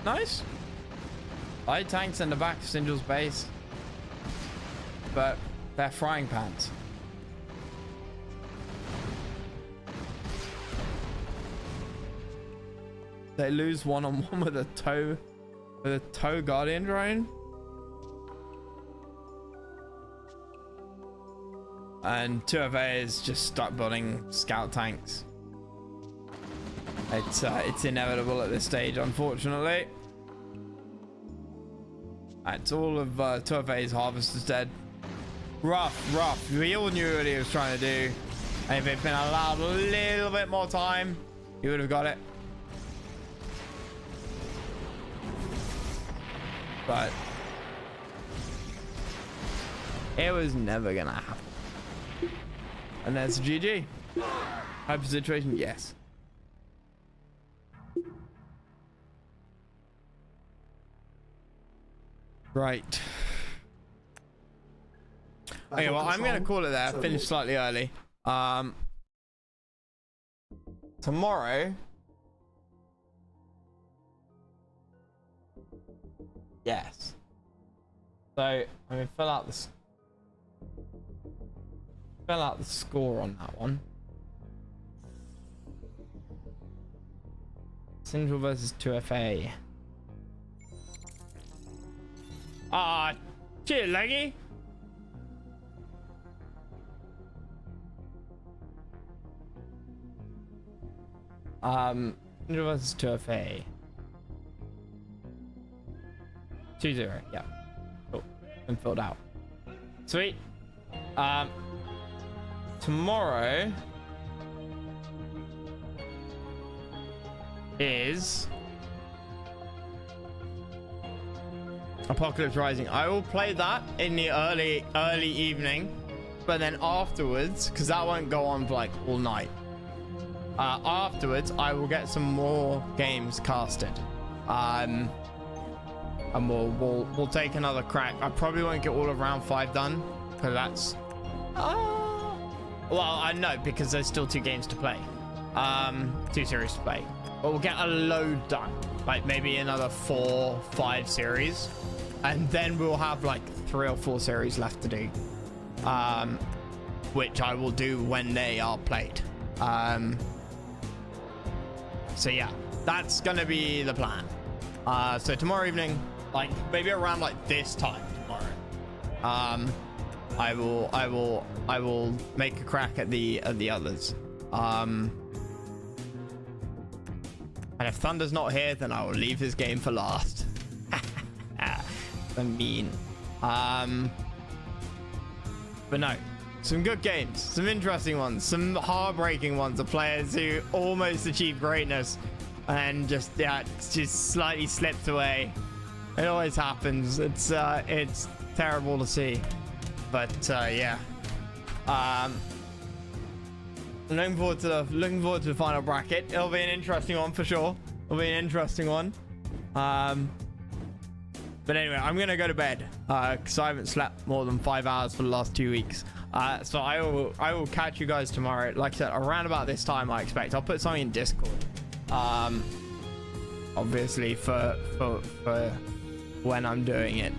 nice. Light tanks in the back of Singel's base, but they're frying pans. They lose one-on-one with a tow Guardian drone. And 2FA is just stuck building scout tanks. It's inevitable at this stage, unfortunately. It's all of 2FA's harvest is dead. Rough. We all knew what he was trying to do. And if he'd been allowed a little bit more time, he would have got it. But it was never gonna happen. And that's GG. Hyper situation, yes. Right. Okay, well, I'm gonna call it there. Finish slightly early. Tomorrow. Yes. So I'm gonna fill out the score on that one. Singel versus 2FA. Ah, chill, leggy. Singel versus 2FA. 2-0, yeah. Cool. Been filled out. Sweet. Tomorrow is Apocalypse Rising. I will play that in the early evening, but then afterwards, because that won't go on for like all night. Afterwards, I will get some more games casted. And we'll take another crack. I probably won't get all of round 5 done, because that's well, I know, because there's still 2 games to play, 2 series to play, but we'll get a load done, like maybe another 4-5 series, and then we'll have like 3 or 4 series left to do, which I will do when they are played. So yeah, that's gonna be the plan. So tomorrow evening, like maybe around like this time tomorrow, I will make a crack at the others. And if Thunder's not here, then I will leave his game for last. I mean, but no, some good games, some interesting ones, some heartbreaking ones of players who almost achieved greatness and just slightly slipped away. It always happens. It's terrible to see, but yeah. Looking forward to the final bracket. It'll be an interesting one for sure. It'll be an interesting one. But anyway, I'm gonna go to bed because I haven't slept more than 5 hours for the last 2 weeks. So I will catch you guys tomorrow. Like I said, around about this time I expect. I'll put something in Discord. Obviously for when I'm doing it.